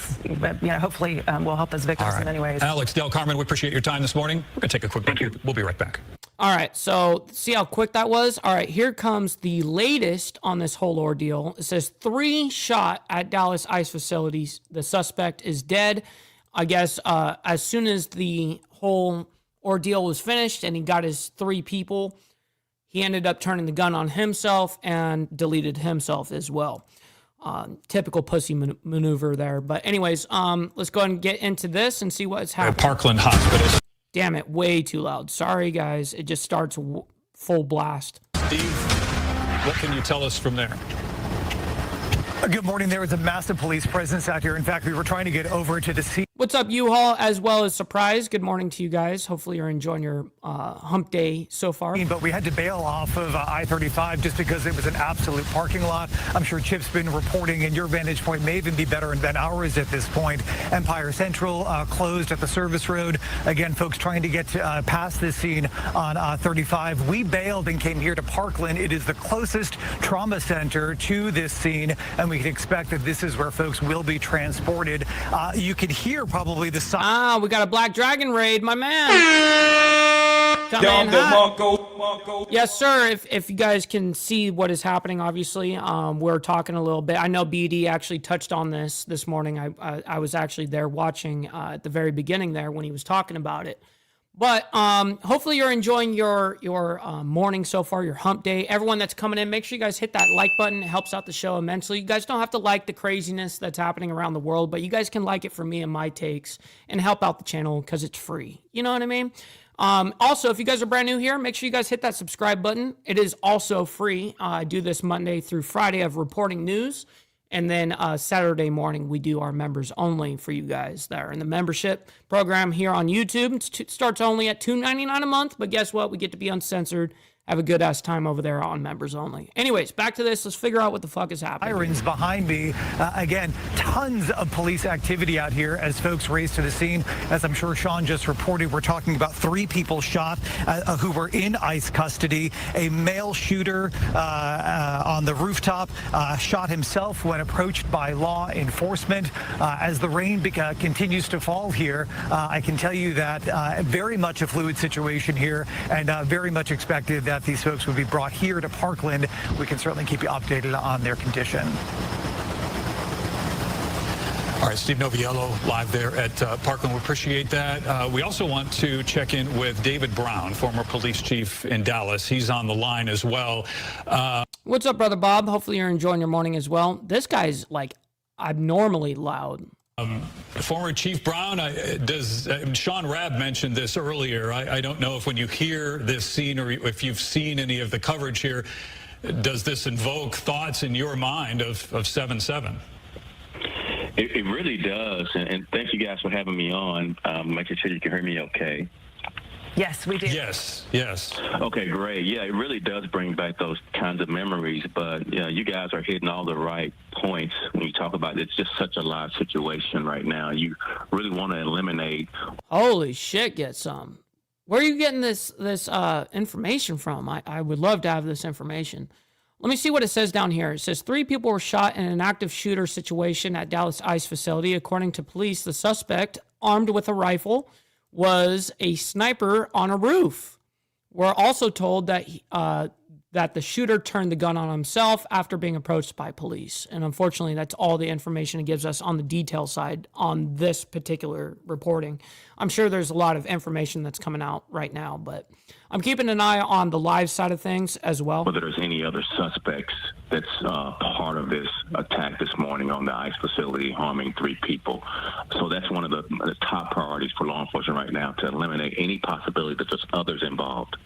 hopefully will help us victims in many ways. Alex, Del Carmen, we appreciate your time this morning. We're going to take a quick break. We'll be right back. All right, so see how quick that was? All right, here comes the latest on this whole ordeal. It says 3 shot at Dallas ICE facilities. The suspect is dead. I guess as soon as the whole ordeal was finished and he got his 3 people, he ended up turning the gun on himself and deleted himself as well. Typical pussy maneuver there. But anyways, let's go ahead and get into this and see what's happening. Parkland Hospital. Damn it, way too loud. Sorry, guys. It just starts full blast. Steve, what can you tell us from there? Good morning. There was a massive police presence out here. In fact, we were trying to get over to the scene. What's up, U-Haul, as well as Surprise? Good morning to you guys. Hopefully you're enjoying your hump day so far. But we had to bail off of I-35 just because it was an absolute parking lot. I'm sure Chip's been reporting, and your vantage point may even be better than ours at this point. Empire Central closed at the service road. Again, folks trying to get past this scene on 35. We bailed and came here to Parkland. It is the closest trauma center to this scene, and we can expect that this is where folks will be transported. You can hear probably the sound. We got a Black Dragon raid, my man. Come in hot. Yes, sir. If you guys can see what is happening, obviously, we're talking a little bit. I know BD actually touched on this morning. I was actually there watching at the very beginning there when he was talking about it. But hopefully you're enjoying your morning so far, your hump day. Everyone that's coming in, make sure you guys hit that like button. It helps out the show immensely. You guys don't have to like the craziness that's happening around the world, but you guys can like it for me and my takes and help out the channel because it's free. You know what I mean? Also, if you guys are brand new here, make sure you guys hit that subscribe button. It is also free. I do this Monday through Friday of reporting news And then Saturday morning, we do our members only for you guys that are in the membership program here on YouTube. It starts only at $2.99 a month, but guess what? We get to be uncensored. Have a good ass time over there on members only. Anyways, back to this. Let's figure out what the fuck is happening. Sirens behind me. Again, tons of police activity out here as folks race to the scene. As I'm sure Sean just reported, we're talking about 3 people shot who were in ICE custody. A male shooter on the rooftop shot himself when approached by law enforcement. As the rain continues to fall here, I can tell you that very much a fluid situation here, and very much expected that these folks would be brought here to Parkland. We can certainly keep you updated on their condition. All right, Steve Noviello live there at Parkland. We appreciate that. We also want to check in with David Brown, former police chief in Dallas. He's on the line as well. What's up, Brother Bob? Hopefully you're enjoying your morning as well. This guy's like abnormally loud. Former Chief Brown, Sean Rabb mentioned this earlier. I don't know if when you hear this scene or if you've seen any of the coverage here, does this invoke thoughts in your mind of 7/7? It really does, and thank you guys for having me on, making sure you can hear me okay. Yes, we do. Yes. Okay, great. Yeah, it really does bring back those kinds of memories, but you guys are hitting all the right points when you talk about it. It's just such a live situation right now. You really want to eliminate. Holy shit, get some. Where are you getting this information from? I would love to have this information. Let me see what it says down here. It says 3 people were shot in an active shooter situation at Dallas ICE facility. According to police, the suspect, armed with a rifle, was a sniper on a roof. We're also told that that the shooter turned the gun on himself after being approached by police. And unfortunately, that's all the information it gives us on the detail side on this particular reporting. I'm sure there's a lot of information that's coming out right now, but I'm keeping an eye on the live side of things as well. Whether there's any other suspects that's part of this attack this morning on the ICE facility, harming 3 people. So that's one of the top priorities for law enforcement right now, to eliminate any possibility that there's others involved.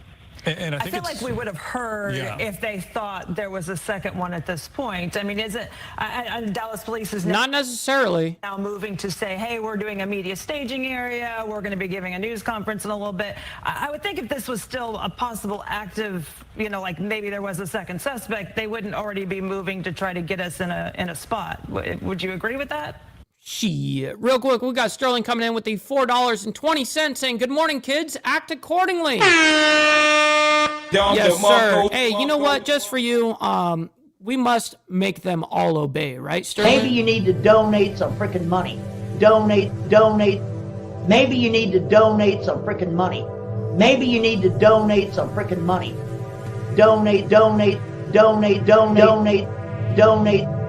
And I feel like we would have heard if they thought there was a second one at this point. I mean, Dallas police is not necessarily now moving to say, hey, we're doing a media staging area. We're going to be giving a news conference in a little bit. I would think if this was still a possible active, like maybe there was a second suspect, they wouldn't already be moving to try to get us in a spot. Would you agree with that? Shit. Real quick, we got Sterling coming in with the $4.20 saying, good morning, kids. Act accordingly. Yes, sir. Hey, you know what? Just for you, we must make them all obey, right, Sterling? Maybe you need to donate some freaking money. Donate. Maybe you need to donate some freaking money. Maybe you need to donate some freaking money. Donate.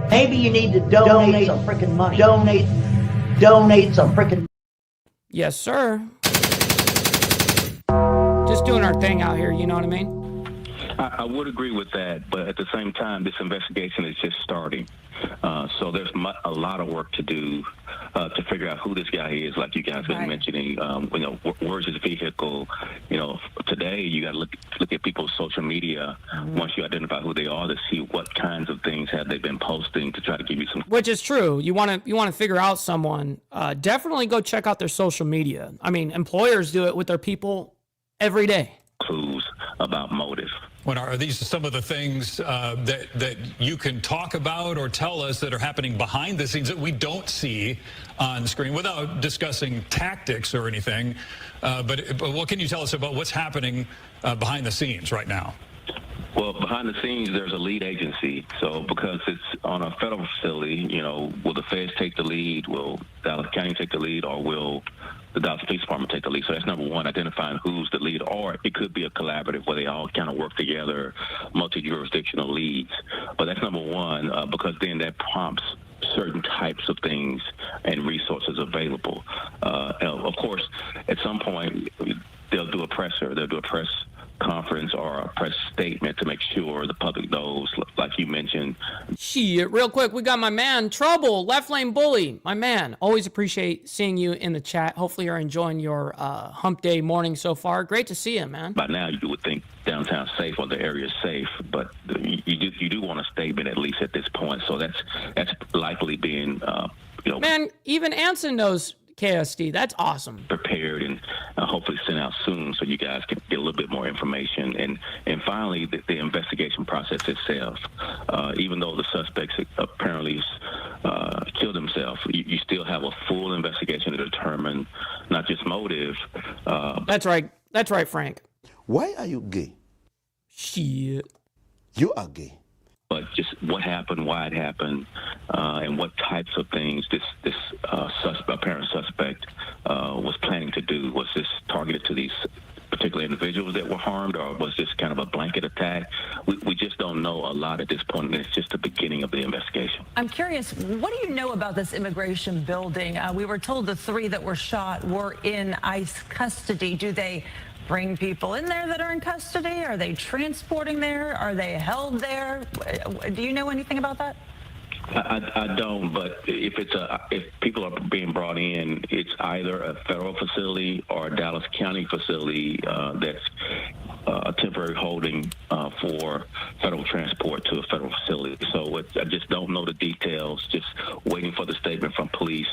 Maybe you need to donate some freaking money. Donate some freaking. Yes, sir. Just doing our thing out here, you know what I mean? I would agree with that, but at the same time, this investigation is just starting. So there's a lot of work to do to figure out who this guy is, like you guys have been mentioning. Where's his vehicle? Today you got to look at people's social media once you identify who they are, to see what kinds of things have they been posting, to try to give you some. Which is true. You want to figure out someone. Definitely go check out their social media. I mean, employers do it with their people every day. Clues about motive. Are these some of the things that you can talk about or tell us that are happening behind the scenes that we don't see on screen, without discussing tactics or anything? But what can you tell us about what's happening behind the scenes right now? Well, behind the scenes, there's a lead agency. So because it's on a federal facility, will the feds take the lead? Will Dallas County take the lead? Or will the Dallas Police Department take the lead? So that's number one, identifying who's the lead. Or it could be a collaborative where they all kind of work together, multi-jurisdictional leads. But that's number one, because then that prompts certain types of things and resources available. Of course, at some point, they'll do a presser. They'll do a press conference or a press statement to make sure the public knows, like you mentioned. Shit, real quick, we got my man, Trouble, Left Lane Bully. My man, always appreciate seeing you in the chat. Hopefully you're enjoying your hump day morning so far. Great to see you, man. By now, you would think downtown safe or the area is safe, but you you do want a statement at least at this point. So that's likely being, Man, even Anson knows KSD. That's awesome. prepared and hopefully sent out soon, so you guys can get a little bit more information. And finally, the investigation process itself. Even though the suspects apparently killed himself, you still have a full investigation to determine not just motive. That's right. That's right, Frank. Why are you gay? Shit. You are gay. But just what happened, why it happened, and what types of things this apparent suspect was planning to do. Was this targeted to these particular individuals that were harmed, or was this kind of a blanket attack? We just don't know a lot at this point, and it's just the beginning of the investigation. I'm curious, what do you know about this immigration building? We were told the 3 that were shot were in ICE custody. Do they bring people in there that are in custody? Are they transporting there? Are they held there? Do you know anything about that? I don't, but if people are being brought in, it's either a federal facility or a Dallas County facility that's a temporary holding for federal transport to a federal facility. So I just don't know the details, just waiting for the statement from police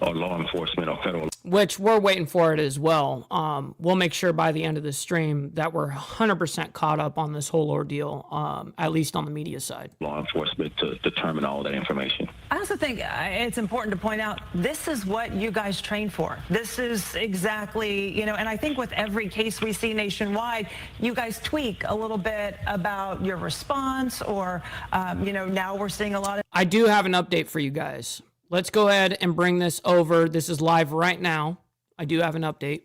or law enforcement or federal. Which we're waiting for it as well. We'll make sure by the end of the stream that we're 100% caught up on this whole ordeal, at least on the media side. Law enforcement to determine all that information. I also think it's important to point out this is what you guys train for. This is exactly, and I think with every case we see nationwide, you guys tweak a little bit about your response or, now we're seeing a lot of. I do have an update for you guys. Let's go ahead and bring this over. This is live right now. I do have an update.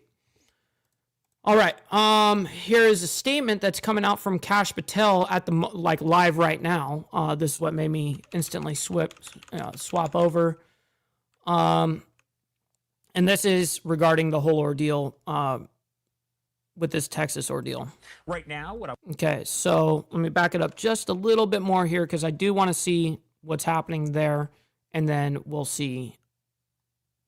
All right. Here is a statement that's coming out from Kash Patel at the live right now. This is what made me instantly swap over. And this is regarding the whole ordeal with this Texas ordeal. Right now, Okay, so let me back it up just a little bit more here because I do want to see what's happening there, and then we'll see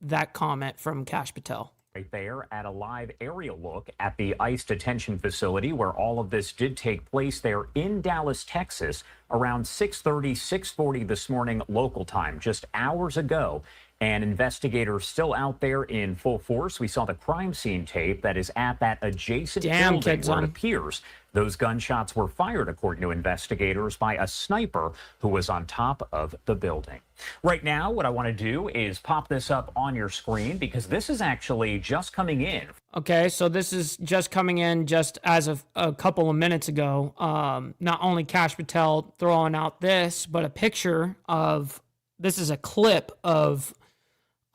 that comment from Kash Patel. Right there at a live aerial look at the ICE detention facility where all of this did take place there in Dallas, Texas, around 6:30, 6:40 this morning local time, just hours ago. And investigators still out there in full force. We saw the crime scene tape that is at that adjacent building where it appears those gunshots were fired, according to investigators, by a sniper who was on top of the building. Right now, what I want to do is pop this up on your screen because this is actually just coming in. Okay, so this is just coming in just as of a couple of minutes ago. Not only Kash Patel throwing out this, but a picture of, this is a clip of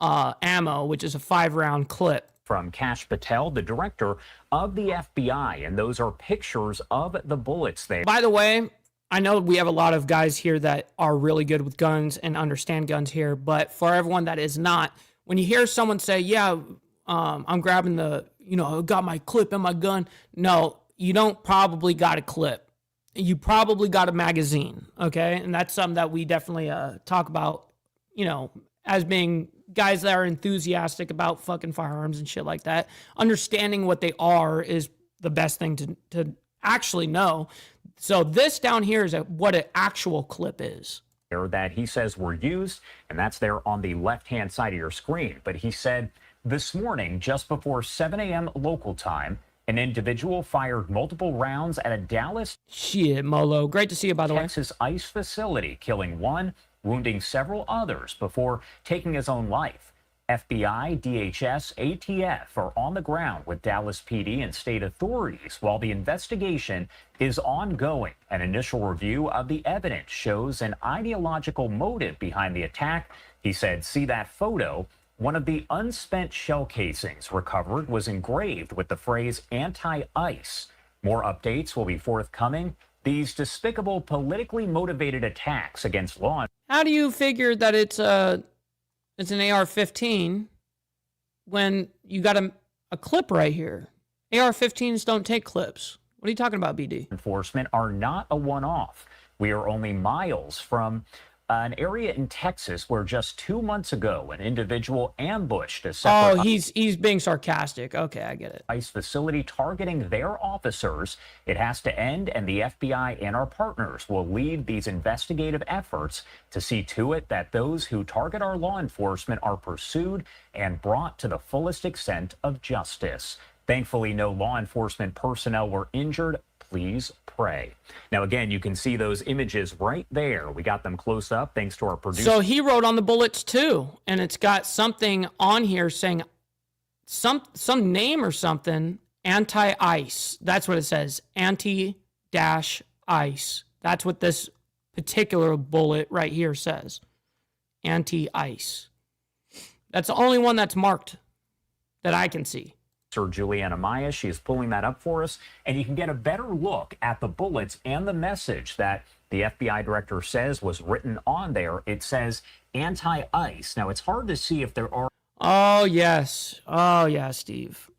ammo, which is a 5-round clip. From Kash Patel, the director of the FBI, and those are pictures of the bullets there. By the way, I know we have a lot of guys here that are really good with guns and understand guns here, but for everyone that is not, when you hear someone say, yeah, I'm grabbing I got my clip and my gun. No, you don't probably got a clip. You probably got a magazine, okay? And that's something that we definitely talk about, as being guys that are enthusiastic about fucking firearms and shit like that. Understanding what they are is the best thing to actually know. So this down here is what an actual clip is. That he says were used, and that's there on the left-hand side of your screen. But he said this morning, just before 7 a.m. local time, an individual fired multiple rounds at a Dallas Molo. Great to see you, by the way. Texas ICE facility, killing one, wounding several others before taking his own life. FBI, DHS, ATF are on the ground with Dallas PD and state authorities while the investigation is ongoing. An initial review of the evidence shows an ideological motive behind the attack. He said, see that photo? One of the unspent shell casings recovered was engraved with the phrase anti-ICE. More updates will be forthcoming. These despicable, politically motivated attacks against law. How do you figure that it's an AR-15 when you got a clip right here? AR-15s don't take clips. What are you talking about, BD? Enforcement are not a one-off. We are only miles from an area in Texas where just 2 months ago, an individual ambushed a separate... Oh, he's being sarcastic. Okay, I get it. ICE facility targeting their officers. It has to end, and the FBI and our partners will lead these investigative efforts to see to it that those who target our law enforcement are pursued and brought to the fullest extent of justice. Thankfully, no law enforcement personnel were injured. Please pray. Now, again, you can see those images right there. We got them close up thanks to our producer. So he wrote on the bullets too, and it's got something on here saying some name or something, anti-ICE. That's what it says, anti-ICE. That's what this particular bullet right here says, anti-ICE. That's the only one that's marked that I can see. Sir Juliana Maya, she is pulling that up for us, and you can get a better look at the bullets and the message that the FBI director says was written on there. It says anti-ICE. Now, it's hard to see if there are... Oh, yes. Oh, yeah, Steve.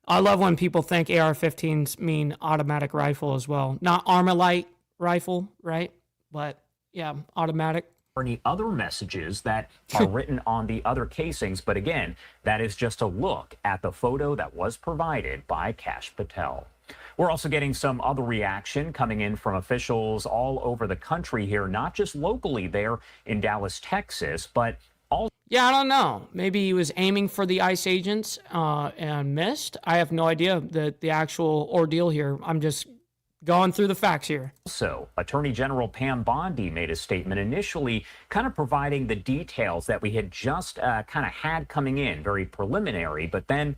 I love when people think AR-15s mean automatic rifle as well. Not Armalite rifle, right? But, yeah, automatic. Any other messages that are written on the other casings, but again, that is just a look at the photo that was provided by Kash Patel. We're also getting some other reaction coming in from officials all over the country here, not just locally there in Dallas, Texas, but also... Yeah, I don't know. Maybe he was aiming for the ICE agents and missed. I have no idea the actual ordeal here. I'm just going through the facts here. So, Attorney General Pam Bondi made a statement initially kind of providing the details that we had just kind of had coming in, very preliminary, but then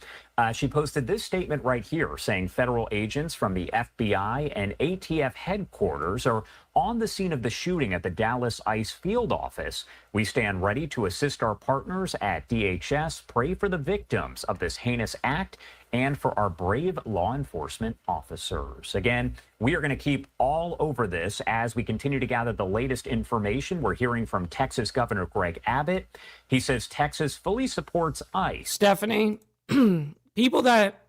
she posted this statement right here saying federal agents from the FBI and ATF headquarters are on the scene of the shooting at the Dallas ICE field office. We stand ready to assist our partners at DHS, pray for the victims of this heinous act, and for our brave law enforcement officers. Again, we are going to keep all over this as we continue to gather the latest information. We're hearing from Texas Governor Greg Abbott. He says Texas fully supports ICE. Stephanie, people that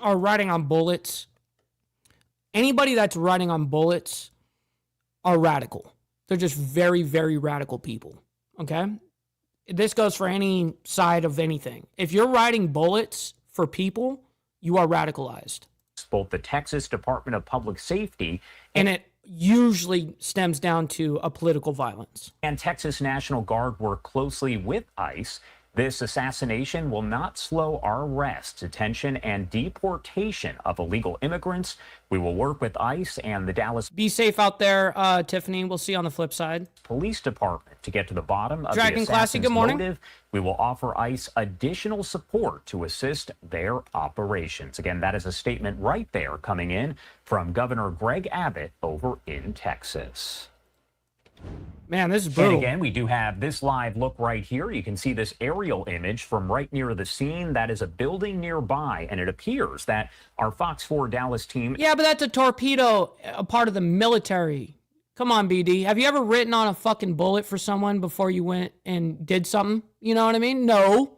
are riding on bullets, anybody that's riding on bullets are radical. They're just very, very radical people, okay? This goes for any side of anything. If you're riding bullets for people, you are radicalized. Both the Texas Department of Public Safety and it usually stems down to a political violence. And Texas National Guard work closely with ICE. This assassination will not slow our arrest, detention, and deportation of illegal immigrants. We will work with ICE and the Dallas... Be safe out there, Tiffany. We'll see you on the flip side. Police Department to get to the bottom of Dragon the Classy, assassin's good morning. motive. We will offer ICE additional support to assist their operations. Again, that is a statement right there coming in from Governor Greg Abbott over in Texas. Man, this is brutal. And again, we do have this live look right here. You can see this aerial image from right near the scene. That is a building nearby, and it appears that our Fox 4 Dallas team... Yeah, but that's a torpedo, a part of the military. Come on, BD. Have you ever written on a fucking bullet for someone before you went and did something? You know what I mean? No.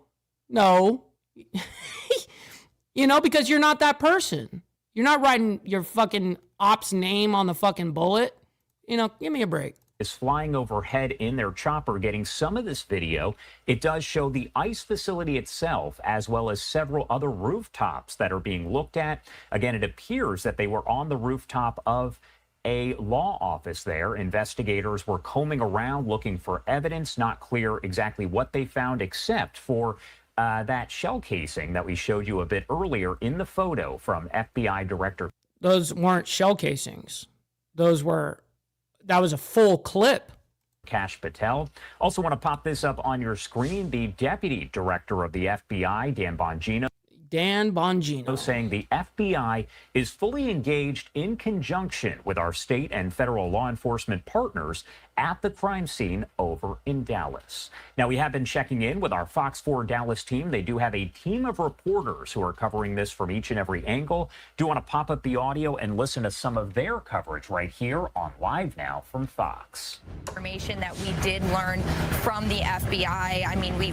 You know, because you're not that person. You're not writing your fucking op's name on the fucking bullet. You know, give me a break. Is flying overhead in their chopper, getting some of this video. It does show the ICE facility itself, as well as several other rooftops that are being looked at. Again, it appears that they were on the rooftop of a law office there. Investigators were combing around looking for evidence. Not clear exactly what they found, except for that shell casing that we showed you a bit earlier in the photo from FBI Director. Those weren't shell casings. That was a full clip. Kash Patel. Also want to pop this up on your screen. The Deputy Director of the FBI, Dan Bongino, saying the FBI is fully engaged in conjunction with our state and federal law enforcement partners at the crime scene over in Dallas. Now, we have been checking in with our Fox 4 Dallas team. They do have a team of reporters who are covering this from each and every angle. Do want to pop up the audio and listen to some of their coverage right here on Live Now from Fox. Information that we did learn from the FBI. I mean, we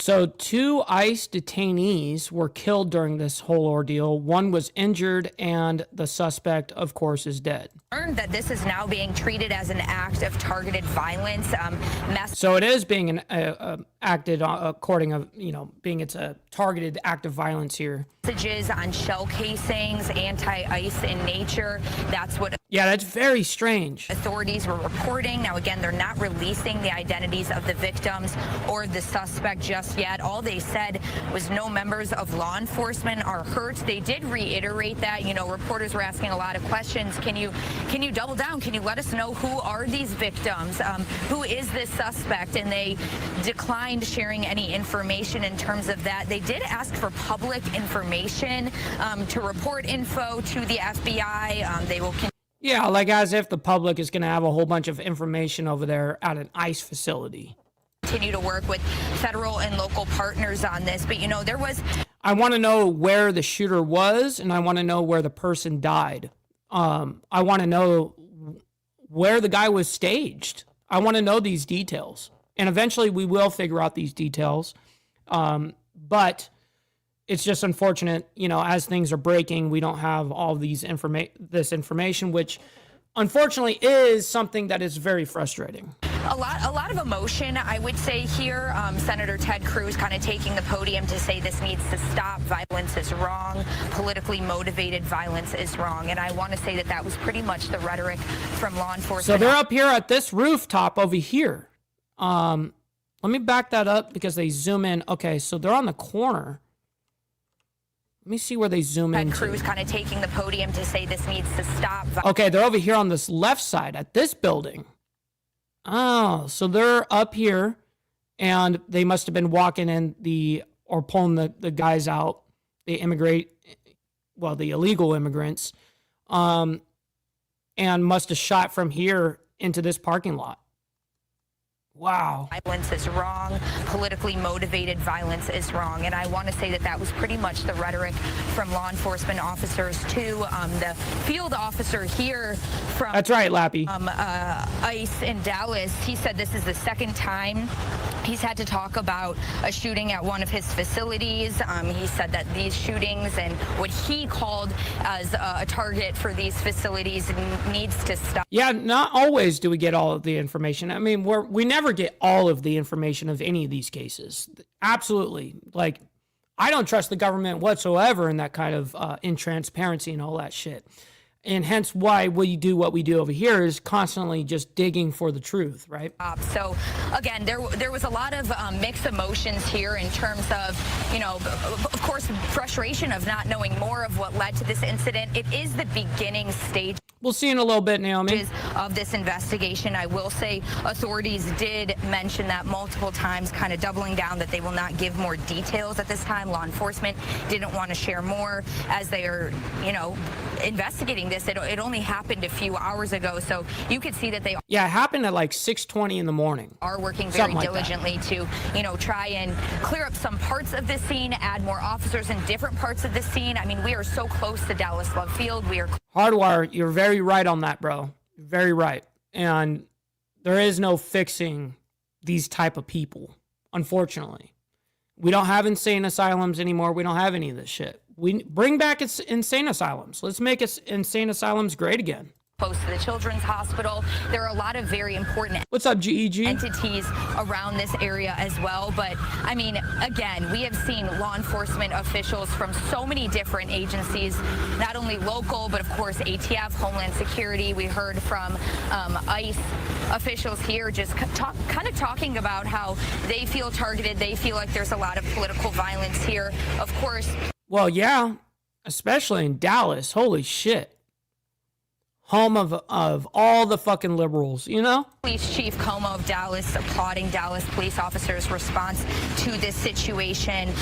So 2 ICE detainees were killed during this whole ordeal. 1 was injured, and the suspect, of course, is dead. Learned that this is now being treated as an act of targeted violence. So it is being acted according of, being it's a targeted act of violence here. Messages on shell casings, anti-ICE in nature. That's what. Yeah, that's very strange. Authorities were reporting. Now, again, they're not releasing the identities of the victims or the suspect just yet. All they said was no members of law enforcement are hurt. They did reiterate that. Reporters were asking a lot of questions. Can you double down? Can you let us know who are these victims? Who is this suspect? And they declined sharing any information in terms of that. They did ask for public information to report info to the FBI. They will. Yeah, like as if the public is going to have a whole bunch of information over there at an ICE facility. Continue to work with federal and local partners on this, but there was. I want to know where the shooter was, and I want to know where the person died. I want to know where the guy was staged. I want to know these details, and eventually we will figure out these details. But it's just unfortunate, as things are breaking, we don't have all this information, which unfortunately is something that is very frustrating. A lot of emotion, I would say here. Senator Ted Cruz kind of taking the podium to say this needs to stop. Violence is wrong. Politically motivated violence is wrong. And I want to say that was pretty much the rhetoric from law enforcement. So they're up here at this rooftop over here. Let me back that up because they zoom in. Okay, so they're on the corner. Let me see where they zoom in. Cruz kind of taking the podium to say this needs to stop. Okay, they're over here on this left side at this building. Oh, so they're up here, and they must have been walking in or pulling the guys out, the illegal immigrants, and must have shot from here into this parking lot. Wow. Violence is wrong. Politically motivated violence is wrong. And I want to say that was pretty much the rhetoric from law enforcement officers too. The field officer here from That's right, Lappy. ICE in Dallas, he said this is the second time he's had to talk about a shooting at one of his facilities. He said that these shootings and what he called as a target for these facilities needs to stop. Yeah, not always do we get all of the information. I mean, we never get all of the information of any of these cases. Absolutely. Like, I don't trust the government whatsoever in that kind of in transparency and all that shit. And hence why we do what we do over here is constantly just digging for the truth, right? So, again, there was a lot of mixed emotions here in terms of, of course, frustration of not knowing more of what led to this incident. It is the beginning stage. We'll see in a little bit, Naomi. Of this investigation. I will say authorities did mention that multiple times, kind of doubling down that they will not give more details at this time. Law enforcement didn't want to share more as they are, investigating this. It only happened a few hours ago, so you could see that they it happened at like 6:20 in the morning. Are working very diligently to, try and clear up some parts of this scene, add more officers in different parts of the scene. I mean, we are so close to Dallas Love Field. We are Hardwire, you're very right on that, bro. Very right. And there is no fixing these type of people, unfortunately. We don't have insane asylums anymore. We don't have any of this shit. We bring back insane asylums. Let's make insane asylums great again. Close to the Children's Hospital. There are a lot of very important What's up, GEG? Entities around this area as well. But I mean, again, we have seen law enforcement officials from so many different agencies, not only local, but of course ATF, Homeland Security. We heard from ICE officials here just kind of talking about how they feel targeted. They feel like there's a lot of political violence here. Of course. Well, yeah, especially in Dallas. Holy shit. Home of all the fucking liberals, Police Chief Como of Dallas applauding Dallas police officers' response to this situation.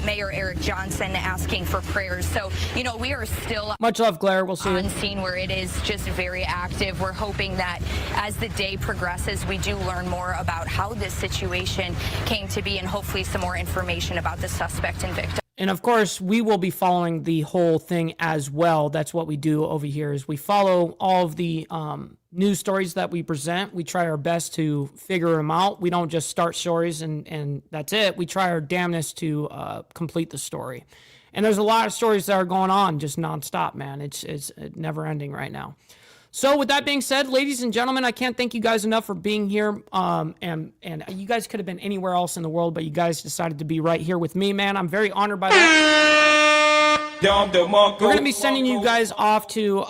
Mayor Eric Johnson asking for prayers. So, we are still much love, Claire. We'll see on scene where it is just very active. We're hoping that as the day progresses, we do learn more about how this situation came to be and hopefully some more information about the suspect and victim. And of course, we will be following the whole thing as well. That's what we do over here is we follow all of the news stories that we present. We try our best to figure them out. We don't just start stories and that's it. We try our damnedest to complete the story. And there's a lot of stories that are going on just nonstop, man. It's never ending right now. So with that being said, ladies and gentlemen, I can't thank you guys enough for being here. And you guys could have been anywhere else in the world, but you guys decided to be right here with me, man. I'm very honored by that. We're going to be sending you guys off to,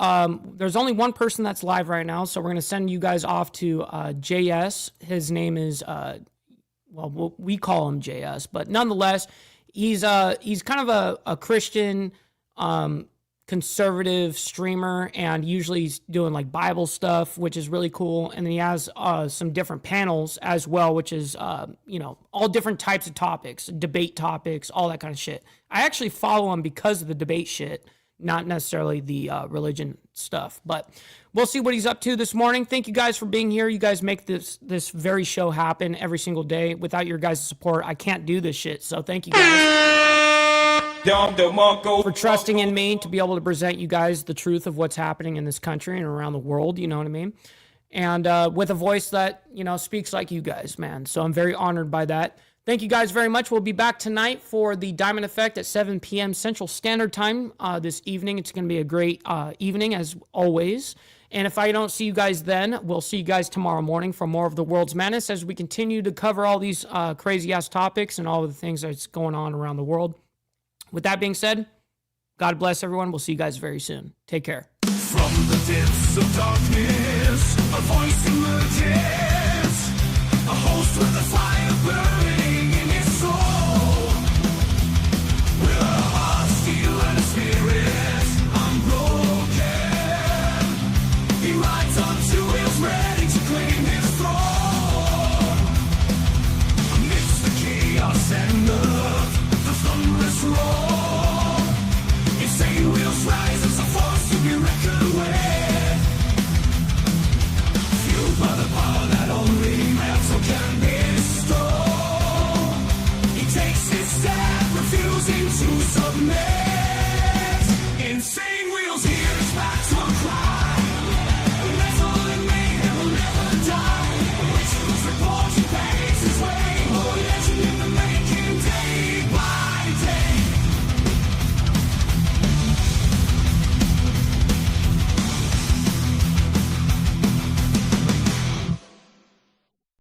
there's only one person that's live right now, so we're going to send you guys off to JS. His name is, well, we call him JS, but nonetheless, he's kind of a Christian, conservative streamer, and usually he's doing like Bible stuff, which is really cool. And then he has some different panels as well, which is all different types of topics, debate topics, all that kind of shit. I actually follow him because of the debate shit, not necessarily the religion stuff. But we'll see what he's up to this morning. Thank you guys for being here. You guys make this very show happen every single day. Without your guys' support, I can't do this shit. So thank you guys for trusting in me to be able to present you guys the truth of what's happening in this country and around the world, you know what I mean? And with a voice that, speaks like you guys, man. So I'm very honored by that. Thank you guys very much. We'll be back tonight for the Diamond Effect at 7 p.m. Central Standard Time this evening. It's going to be a great evening, as always. And if I don't see you guys then, we'll see you guys tomorrow morning for more of the World's Madness as we continue to cover all these crazy-ass topics and all of the things that's going on around the world. With that being said, God bless everyone. We'll see you guys very soon. Take care. From the depths of darkness, a voice emerges, a host with a fire burns.